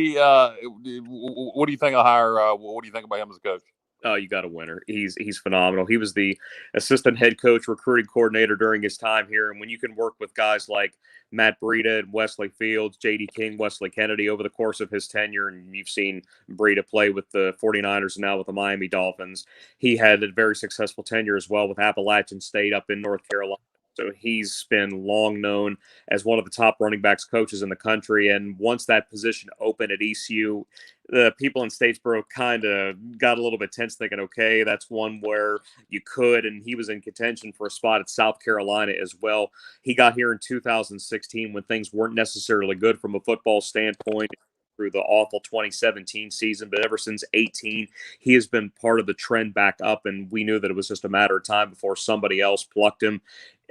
you think of hire? What do you think about him as a coach? Oh, you got a winner. He's phenomenal. He was the assistant head coach, recruiting coordinator during his time here. And when you can work with guys like Matt Breida and Wesley Fields, J.D. King, Wesley Kennedy over the course of his tenure, and you've seen Breida play with the 49ers and now with the Miami Dolphins, he had a very successful tenure as well with Appalachian State up in North Carolina. So he's been long known as one of the top running backs coaches in the country. And once that position opened at ECU, the people in Statesboro kind of got a little bit tense thinking, okay, that's one where you could. And he was in contention for a spot at South Carolina as well. He got here in 2016 when things weren't necessarily good from a football standpoint through the awful 2017 season. But ever since 18, he has been part of the trend back up. And we knew that it was just a matter of time before somebody else plucked him.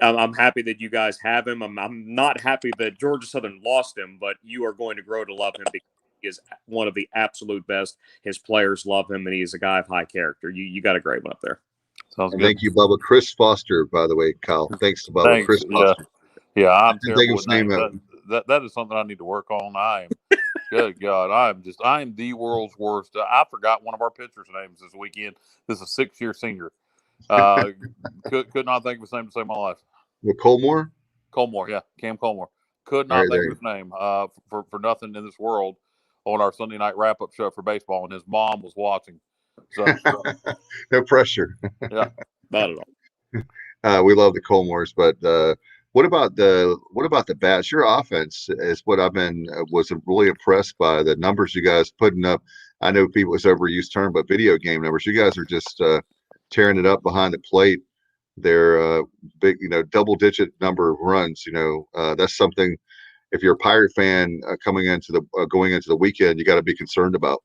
I'm happy that you guys have him. I'm not happy that Georgia Southern lost him, but you are going to grow to love him because he is one of the absolute best. His players love him, and he is a guy of high character. You got a great one up there. Sounds good. Thank you, Bubba. Chris Foster, by the way, Kyle. Thanks to Bubba. Thanks. Chris Foster. Yeah, I'm terrible think of with his name names. That is something I need to work on. I am. Good God, I am the world's worst. I forgot one of our pitchers' names this weekend. This is a 6-year senior. Could not think of his name to save my life. Well, Colmore? Colmore, yeah, Cam Colmore. Could not think of his name for nothing in this world on our Sunday night wrap-up show for baseball, and his mom was watching. So no pressure. Yeah, not at all. We love the Colmores, but what about the bats? Your offense is what was really impressed by the numbers you guys putting up. I know people it's overused term, but video game numbers. You guys are just tearing it up behind the plate. They're big, double-digit number of runs. That's something. If you're a Pirate fan going into the weekend, you got to be concerned about.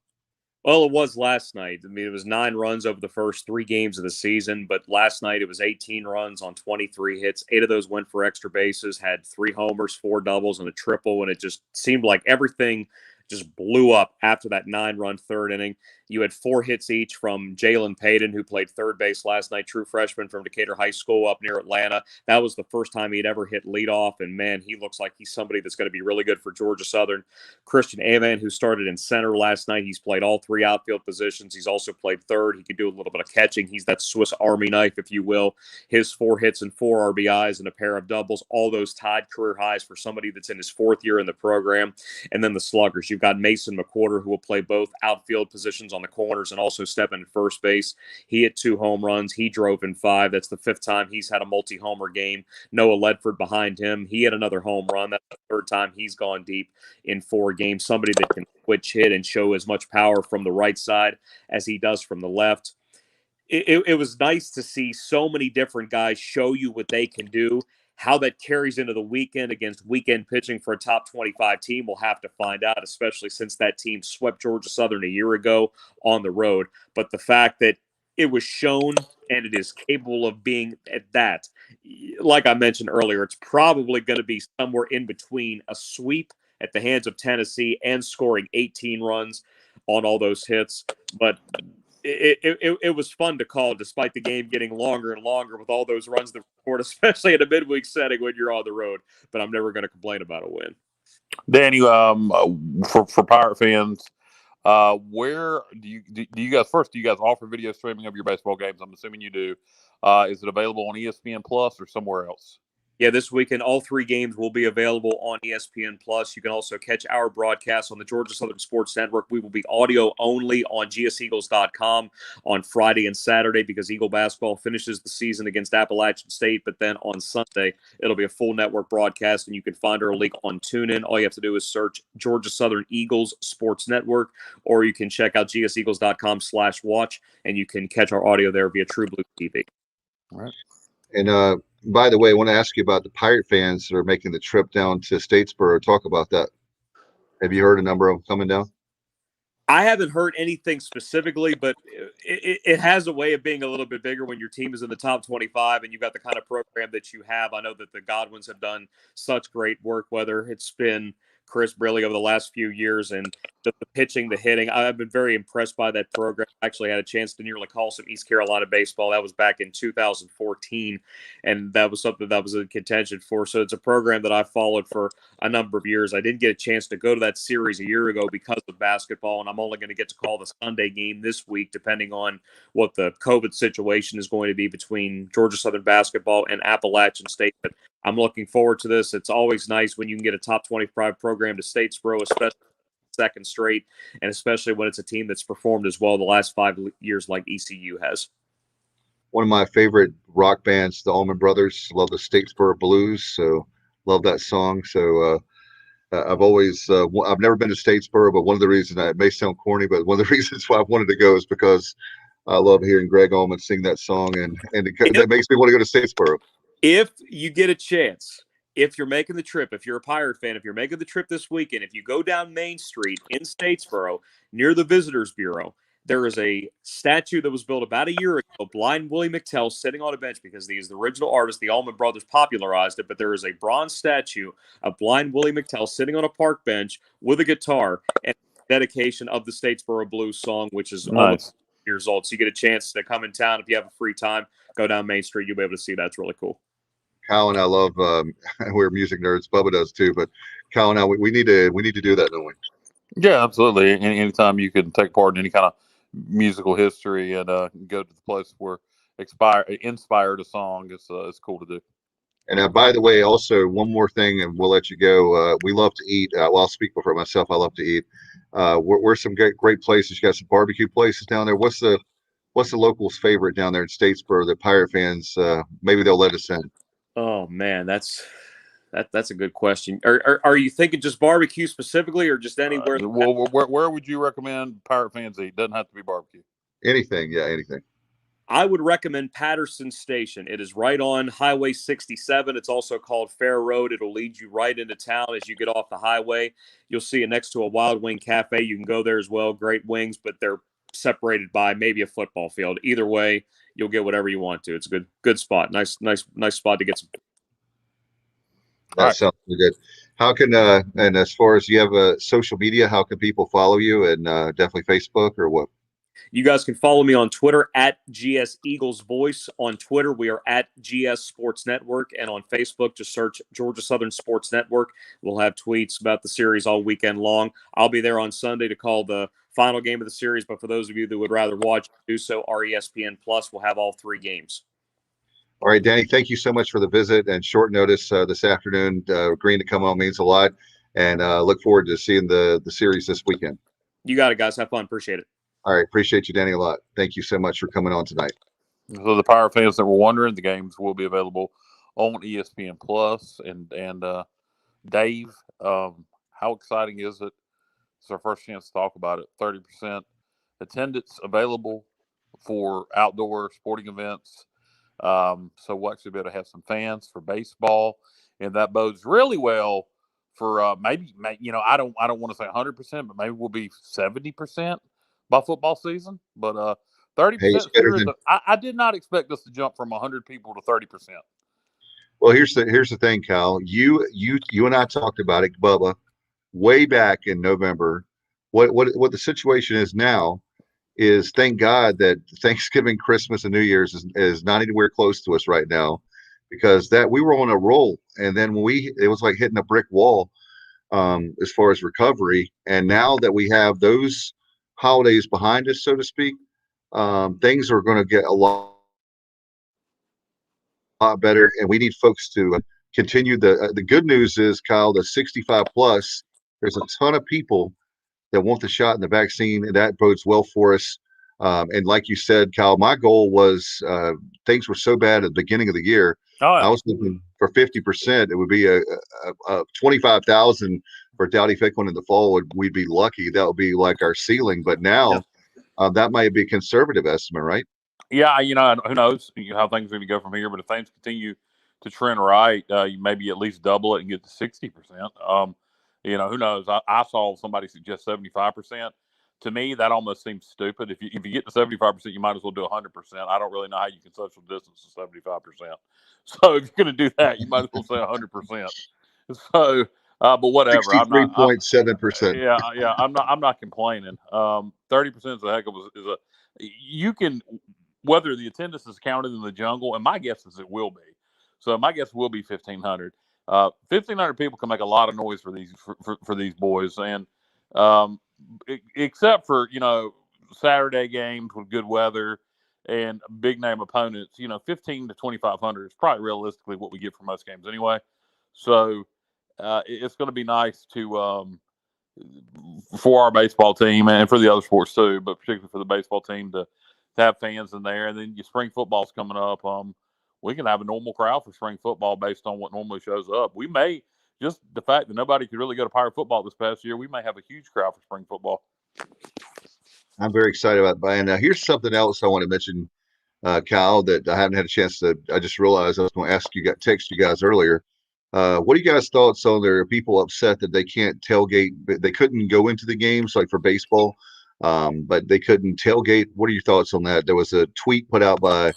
Well, it was last night. I mean, it was 9 runs over the first 3 games of the season, but last night it was 18 runs on 23 hits. 8 of those went for extra bases, had 3 homers, 4 doubles, and a triple, and it just seemed like everything just blew up after that 9-run third inning. You had 4 hits each from Jalen Payton, who played third base last night, true freshman from Decatur High School up near Atlanta. That was the first time he'd ever hit leadoff, and man, he looks like he's somebody that's going to be really good for Georgia Southern. Christian Aman, who started in center last night, he's played all 3 outfield positions. He's also played third. He could do a little bit of catching. He's that Swiss Army knife, if you will. His 4 hits and 4 RBIs and a pair of doubles, all those tied career highs for somebody that's in his 4th year in the program. And then the sluggers, you've got Mason Mcquarter, who will play both outfield positions on the corners and also step in first base. He hit 2 home runs. He drove in 5. That's the 5th time he's had a multi-homer game. Noah Ledford behind him. He had another home run. That's the 3rd time he's gone deep in 4 games. Somebody that can switch hit and show as much power from the right side as he does from the left. It was nice to see so many different guys show you what they can do. How that carries into the weekend against weekend pitching for a top 25 team, we'll have to find out, especially since that team swept Georgia Southern a year ago on the road. But the fact that it was shown and it is capable of being at that, like I mentioned earlier, it's probably going to be somewhere in between a sweep at the hands of Tennessee and scoring 18 runs on all those hits. But it was fun to call, despite the game getting longer and longer with all those runs that were scored, especially in a midweek setting when you're on the road. But I'm never going to complain about a win. Danny, for Pirate fans, where do you guys offer video streaming of your baseball games? I'm assuming you do. Is it available on ESPN Plus or somewhere else? Yeah, this weekend, all 3 games will be available on ESPN Plus. You can also catch our broadcast on the Georgia Southern Sports Network. We will be audio only on gseagles.com on Friday and Saturday because Eagle basketball finishes the season against Appalachian State. But then on Sunday, it'll be a full network broadcast, and you can find our league on TuneIn. All you have to do is search Georgia Southern Eagles Sports Network, or you can check out gseagles.com/watch, and you can catch our audio there via True Blue TV. All right. And by the way, I want to ask you about the Pirate fans that are making the trip down to Statesboro. Talk about that. Have you heard a number of them coming down? I haven't heard anything specifically, but it has a way of being a little bit bigger when your team is in the top 25 and you've got the kind of program that you have. I know that the Godwins have done such great work, whether it's been Chris Briley over the last few years and the pitching, the hitting. I've been very impressed by that program. I actually had a chance to nearly call some East Carolina baseball. That was back in 2014, and that was something that was in contention for. So it's a program that I followed for a number of years. I didn't get a chance to go to that series a year ago because of basketball, and I'm only going to get to call the Sunday game this week, depending on what the COVID situation is going to be between Georgia Southern basketball and Appalachian State. But I'm looking forward to this. It's always nice when you can get a top 25 program to Statesboro, especially second straight, and especially when it's a team that's performed as well the last 5 years like ECU has. One of my favorite rock bands, the Allman Brothers, love the Statesboro Blues, so love that song. So I've always, I've never been to Statesboro, but one of the reasons, it may sound corny, but one of the reasons why I wanted to go is because I love hearing Greg Allman sing that song, and that makes me want to go to Statesboro. If you get a chance, if you're making the trip, if you're a Pirate fan, if you're making the trip this weekend, if you go down Main Street in Statesboro near the Visitors Bureau, there is a statue that was built about a year ago, Blind Willie McTell sitting on a bench because he is the original artist. The Allman Brothers popularized it, but there is a bronze statue of Blind Willie McTell sitting on a park bench with a guitar and dedication of the Statesboro Blues song, which is almost years old. So you get a chance to come in town if you have a free time, go down Main Street. You'll be able to see that. It's really cool. Kyle and I love we're music nerds. Bubba does too, but Kyle and I we need to do that, don't we? Yeah, absolutely. Anytime you can take part in any kind of musical history and go to the place where inspired a song, it's cool to do. And by the way, also one more thing, and we'll let you go. We love to eat. Well, I'll speak for myself. I love to eat. We're some great places. You got some barbecue places down there. What's the locals' favorite down there in Statesboro that Pirate fans maybe they'll let us in? Oh man, that's a good question. Are you thinking just barbecue specifically, or just anywhere? Where would you recommend Pirate fans eat? Doesn't have to be barbecue. Anything, yeah, anything. I would recommend Patterson Station. It is right on Highway 67. It's also called Fair Road. It'll lead you right into town as you get off the highway. You'll see it next to a Wild Wing Cafe. You can go there as well. Great wings, but they're separated by maybe a football field. Either way, you'll get whatever you want to. It's a good spot. Nice spot to get some. That sounds really good. How can and as far as you have a social media, how can people follow you? And definitely Facebook or what? You guys can follow me on Twitter at GS Eagles Voice. On Twitter, we are at GS Sports Network. And on Facebook, just search Georgia Southern Sports Network. We'll have tweets about the series all weekend long. I'll be there on Sunday to call the final game of the series. But for those of you that would rather watch, do so. Our ESPN Plus will have all 3 games. All right, Danny, thank you so much for the visit and short notice this afternoon. Agreeing to come on means a lot. And look forward to seeing the series this weekend. You got it, guys. Have fun. Appreciate it. All right. Appreciate you, Danny, a lot. Thank you so much for coming on tonight. So the Pirate fans that were wondering, the games will be available on ESPN Plus. And Dave, how exciting is it? It's our first chance to talk about it. 30% attendance available for outdoor sporting events. So we'll actually be able to have some fans for baseball, and that bodes really well for maybe I don't want to say 100%, but maybe we'll be 70% by football season. But 30%. I did not expect us to jump from 100 people to 30%. Well, here's the thing, Cal. You and I talked about it, Bubba, way back in November. What the situation is now is, thank God that Thanksgiving, Christmas, and New Year's is not anywhere close to us right now, because that we were on a roll, and then it was like hitting a brick wall as far as recovery. And now that we have those holidays behind us, so to speak, things are going to get a lot better, and we need folks to continue. The good news is, Kyle, the 65 plus, there's a ton of people that want the shot and the vaccine, and that bodes well for us. And like you said, Kyle, my goal was things were so bad at the beginning of the year. Oh, yeah. I was looking for 50%. It would be a 25,000 for Dowdy Ficklin in the fall. We'd be lucky. That would be like our ceiling. But now that might be a conservative estimate, right? Yeah, who knows how things are going to go from here. But if things continue to trend right, you maybe at least double it and get to 60%. Who knows? I saw somebody suggest 75%. To me, that almost seems stupid. If you get to 75%, you might as well do 100%. I don't really know how you can social distance to 75%. So if you're going to do that, you might as well say 100%. So, but whatever. 63.7%. Yeah. I'm not complaining. 30% is a heck of a. You can, whether the attendance is counted in the jungle, and my guess is it will be. So my guess will be 1,500. 1,500 people can make a lot of noise for these boys, and except for Saturday games with good weather and big name opponents, 15 to 2,500 is probably realistically what we get for most games anyway. So it's going to be nice to for our baseball team and for the other sports too, but particularly for the baseball team to have fans in there. And then your spring football's coming up. We can have a normal crowd for spring football based on what normally shows up. We may, just the fact that nobody could really go to Pirate football this past year, we may have a huge crowd for spring football. I'm very excited about it. And here's something else I want to mention, Kyle, that I haven't had a chance to. I just realized I was going to text you guys earlier. What are you guys' thoughts on there? Are people upset that they can't tailgate? They couldn't go into the games like for baseball, but they couldn't tailgate. What are your thoughts on that? There was a tweet put out by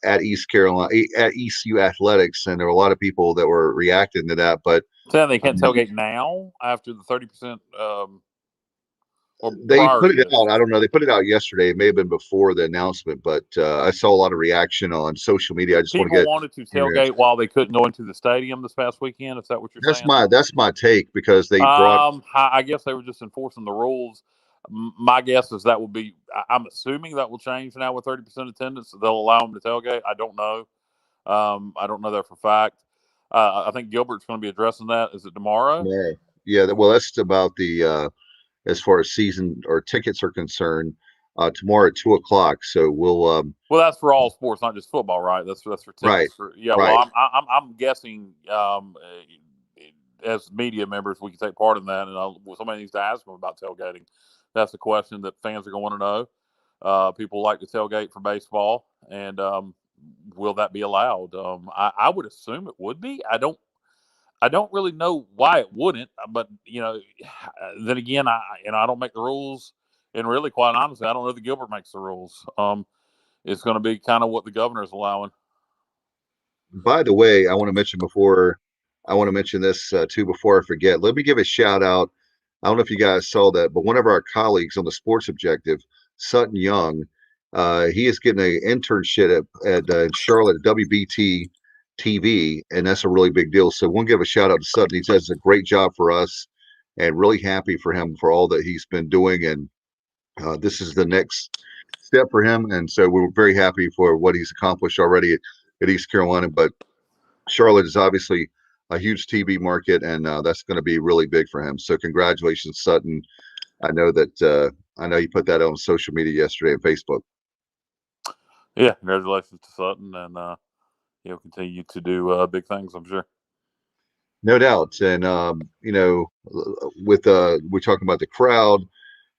at East Carolina at ECU Athletics, and there were a lot of people that were reacting to that. But saying they can't tailgate now after the 30%. They put it out. I don't know. They put it out yesterday. It may have been before the announcement, but I saw a lot of reaction on social media. I just people wanted to tailgate while they couldn't go into the stadium this past weekend. Is that what you're saying? That's my take, because they brought. I guess they were just enforcing the rules. My guess is that will be. I'm assuming that will change now with 30% attendance. They'll allow them to tailgate. I don't know. I don't know that for a fact. I think Gilbert's going to be addressing that. Is it tomorrow? Yeah. Well, that's about the. As far as season or tickets are concerned, tomorrow at 2:00. So we'll. Well, that's for all sports, not just football, right? That's for tickets. Right. Right. Well, I'm guessing as media members we can take part in that, and somebody needs to ask them about tailgating. That's a question that fans are going to want to know. People like to tailgate for baseball, and will that be allowed? I would assume it would be. I don't really know why it wouldn't, but then again, I don't make the rules, and really, quite honestly, I don't know that Gilbert makes the rules. It's going to be kind of what the governor is allowing. By the way, I want to mention this too before I forget. Let me give a shout out. I don't know if you guys saw that, but one of our colleagues on the Sports Objective, Sutton Young, he is getting an internship at Charlotte WBT TV, and that's a really big deal. So we'll give a shout out to Sutton. He does a great job for us, and really happy for him for all that he's been doing. And this is the next step for him, and so we're very happy for what he's accomplished already at East Carolina. But Charlotte is obviously a huge TV market, and that's going to be really big for him. So congratulations, Sutton. I know you put that on social media yesterday on Facebook. Yeah, congratulations to Sutton, and he'll continue to do big things, I'm sure. No doubt. And, with we're talking about the crowd.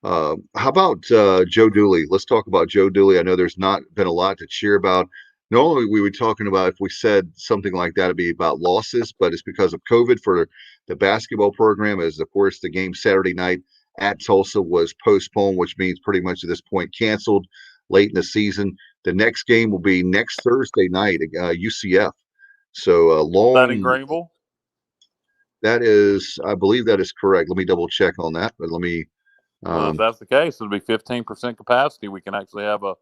How about Joe Dooley? Let's talk about Joe Dooley. I know there's not been a lot to cheer about. Normally, we were talking about, if we said something like that, it'd be about losses, but it's because of COVID for the basketball program. As of course, the game Saturday night at Tulsa was postponed, which means pretty much at this point canceled late in the season. The next game will be next Thursday night at UCF. So long. That in Greenville? That is, I believe that is correct. Let me double check on that. But let me. Well, if that's the case, it'll be 15% capacity. We can actually have a,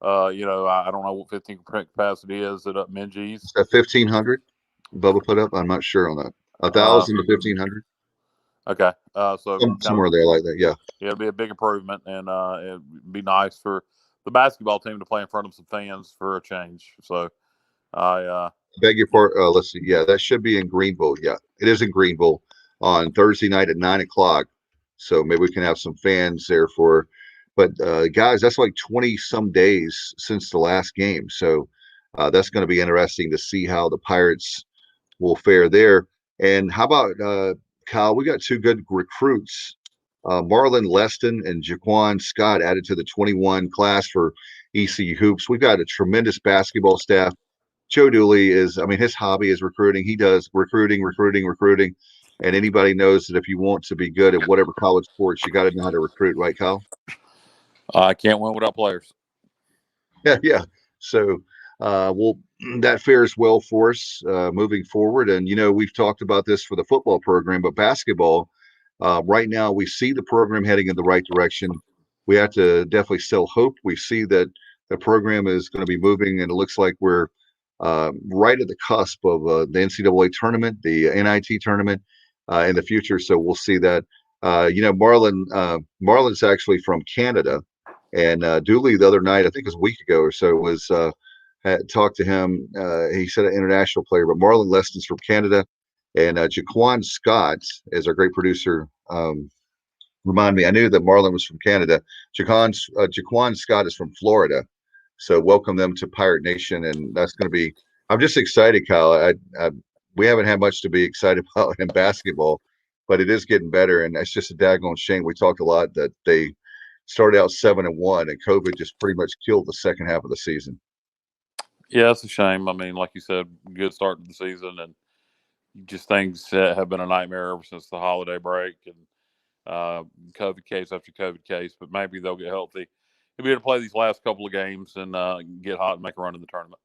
I don't know what 15% capacity is at Minji's. Is that 1,500? Bubba put up. I'm not sure on that. 1,000 to 1,500. Okay, so somewhere there like that. Yeah. Yeah, it'll be a big improvement, and it'd be nice for the basketball team to play in front of some fans for a change. So, beg your pardon. Let's see. Yeah, that should be in Greenville. Yeah, it is in Greenville on Thursday night at 9 o'clock. So maybe we can have some fans there for. But guys, that's like 20 some days since the last game. So that's going to be interesting to see how the Pirates will fare there. And how about Kyle? We got two good recruits. Marlon Leston and Jaquan Scott added to the 21 class for ECU Hoops. We've got a tremendous basketball staff. Joe Dooley is, I mean, his hobby is recruiting. He does recruiting. And anybody knows that if you want to be good at whatever college sports, you got to know how to recruit, right, Kyle? I can't win without players. Yeah, yeah. So, well, that fares well for us moving forward. And, we've talked about this for the football program, but basketball, right now, we see the program heading in the right direction. We have to definitely still hope. We see that the program is going to be moving, and it looks like we're right at the cusp of the NCAA tournament, the NIT tournament in the future. So we'll see that. Marlon's actually from Canada, and Dooley the other night, I think it was a week ago or so, was had talked to him. He said an international player, but Marlon Leston's from Canada, and Jaquan Scott is our great producer. Remind me, I knew that Marlon was from Canada. Jaquan Scott is from Florida. So welcome them to Pirate Nation, and that's going to be. I'm just excited, Kyle. We haven't had much to be excited about in basketball, but it is getting better, and it's just a daggone shame. We talked a lot that they started out 7-1, and COVID just pretty much killed the second half of the season. Yeah, it's a shame. I mean, like you said, good start to the season, and just things have been a nightmare ever since the holiday break and COVID case after COVID case. But maybe they'll get healthy. He'll be able to play these last couple of games and get hot and make a run in the tournament.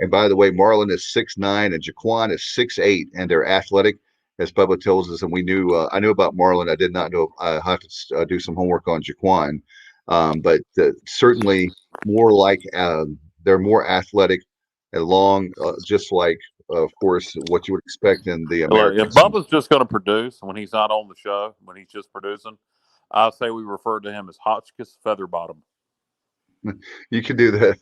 And by the way, Marlon is 6'9", and Jaquan is 6'8", and they're athletic, as Bubba tells us. And we knew, I knew about Marlon. I did not know. I have to do some homework on Jaquan, but certainly more like they're more athletic and long, just like, of course, what you would expect in the American. If Bubba's just going to produce when he's not on the show, when he's just producing, I say we refer to him as Hotchkiss Featherbottom. You can do that.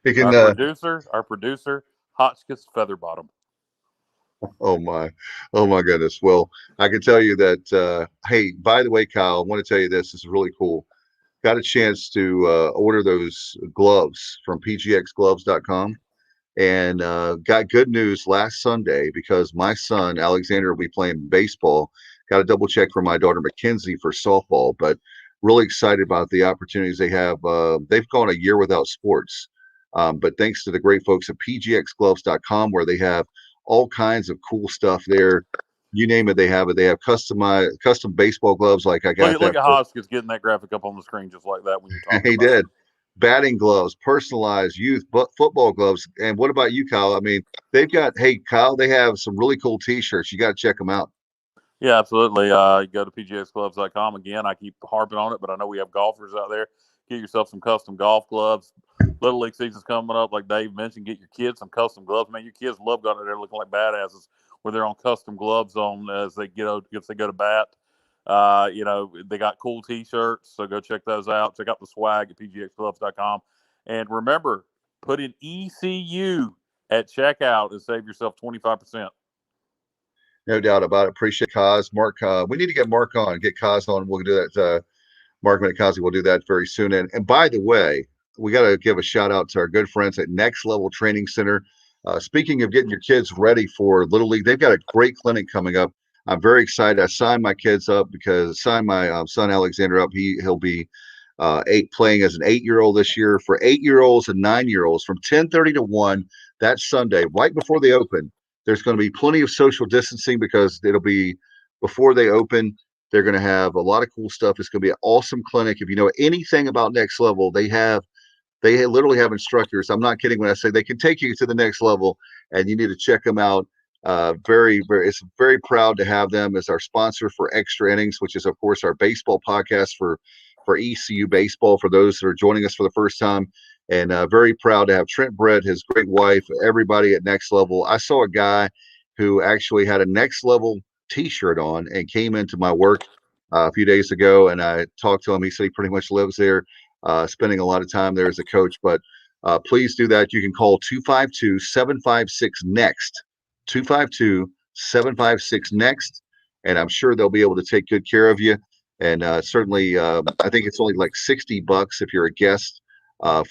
He can. Our producer, Hotchkiss Featherbottom. Oh my goodness. Well, I can tell you that. Hey, by the way, Kyle, I want to tell you this. This is really cool. Got a chance to order those gloves from PGXgloves.com, and got good news last Sunday because my son Alexander will be playing baseball. Got a double check for my daughter Mackenzie for softball, but really excited about the opportunities they have. They've gone a year without sports, but thanks to the great folks at PGXgloves.com, where they have all kinds of cool stuff there. You name it, they have it. They have custom baseball gloves like I got. Look at Hoskins getting that graphic up on the screen just like that when you're talking. He did. Batting gloves, personalized youth football gloves. And what about you, Kyle? I mean, they've got. Hey, Kyle, they have some really cool T-shirts. You got to check them out. Yeah, absolutely. You go to PGXgloves.com. Again, I keep harping on it, but I know we have golfers out there. Get yourself some custom golf gloves. Little League season's coming up, like Dave mentioned. Get your kids some custom gloves. Man, your kids love going out there looking like badasses where they're on custom gloves on as they go to bat. They got cool T-shirts, so go check those out. Check out the swag at PGXgloves.com. And remember, put in ECU at checkout and save yourself 25%. No doubt about it. Appreciate Kaz. Mark, we need to get Mark on, get Kaz on. We'll do that. Mark Minikazi will do that very soon. And by the way, we got to give a shout out to our good friends at Next Level Training Center. Speaking of getting your kids ready for Little League, they've got a great clinic coming up. I'm very excited. I signed my kids up signed my son Alexander up. He'll be playing as an 8-year-old this year for 8-year-olds and 9-year-olds from 10:30 to 1 that Sunday, right before they open. There's going to be plenty of social distancing because it'll be before they open. They're going to have a lot of cool stuff. It's going to be an awesome clinic. If you know anything about Next Level, they literally have instructors. I'm not kidding when I say they can take you to the next level, and you need to check them out. It's very proud to have them as our sponsor for Extra Innings, which is of course our baseball podcast for ECU baseball for those that are joining us for the first time. And very proud to have Trent Brett, his great wife, everybody at Next Level. I saw a guy who actually had a Next Level T-shirt on and came into my work a few days ago, and I talked to him. He said he pretty much lives there, spending a lot of time there as a coach. But please do that. You can call 252-756-NEXT, 252-756-NEXT, and I'm sure they'll be able to take good care of you. And certainly, I think it's only like $60 if you're a guest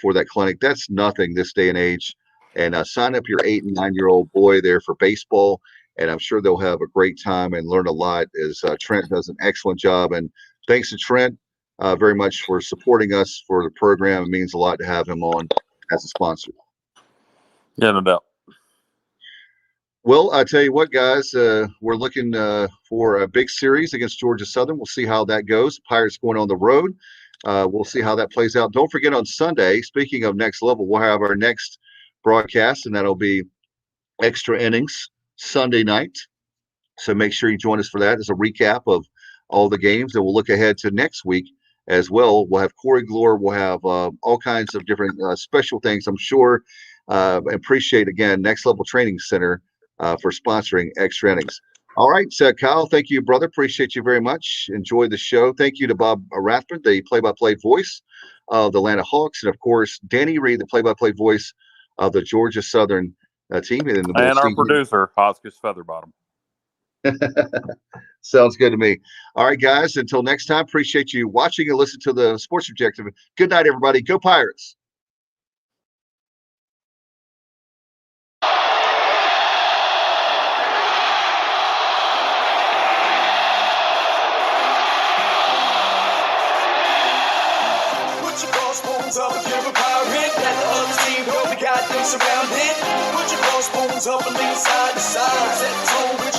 for that clinic. That's nothing this day and age. And sign up your 8 and 9-year-old boy there for baseball, and I'm sure they'll have a great time and learn a lot, as Trent does an excellent job. And thanks to Trent very much for supporting us for the program. It means a lot to have him on as a sponsor. Yeah, no doubt. Well, I tell you what, guys, we're looking for a big series against Georgia Southern. We'll see how that goes. Pirates going on the road. We'll see how that plays out. Don't forget, on Sunday, speaking of next level, we'll have our next broadcast, and that'll be Extra Innings Sunday night. So make sure you join us for that as a recap of all the games, and we'll look ahead to next week as well. We'll have Corey Glore. We'll have all kinds of different special things, I'm sure. Appreciate, again, Next Level Training Center for sponsoring Extra Innings. All right, Kyle, thank you, brother. Appreciate you very much. Enjoy the show. Thank you to Bob Rathburn, the play-by-play voice of the Atlanta Hawks, and, of course, Danny Reed, the play-by-play voice of the Georgia Southern team. And our producer, Hoskus Featherbottom. Sounds good to me. All right, guys, until next time, appreciate you watching and listening to the Sports Objective. Good night, everybody. Go Pirates. Surrounded, put your crossbones up and lean side to side. Set the tone.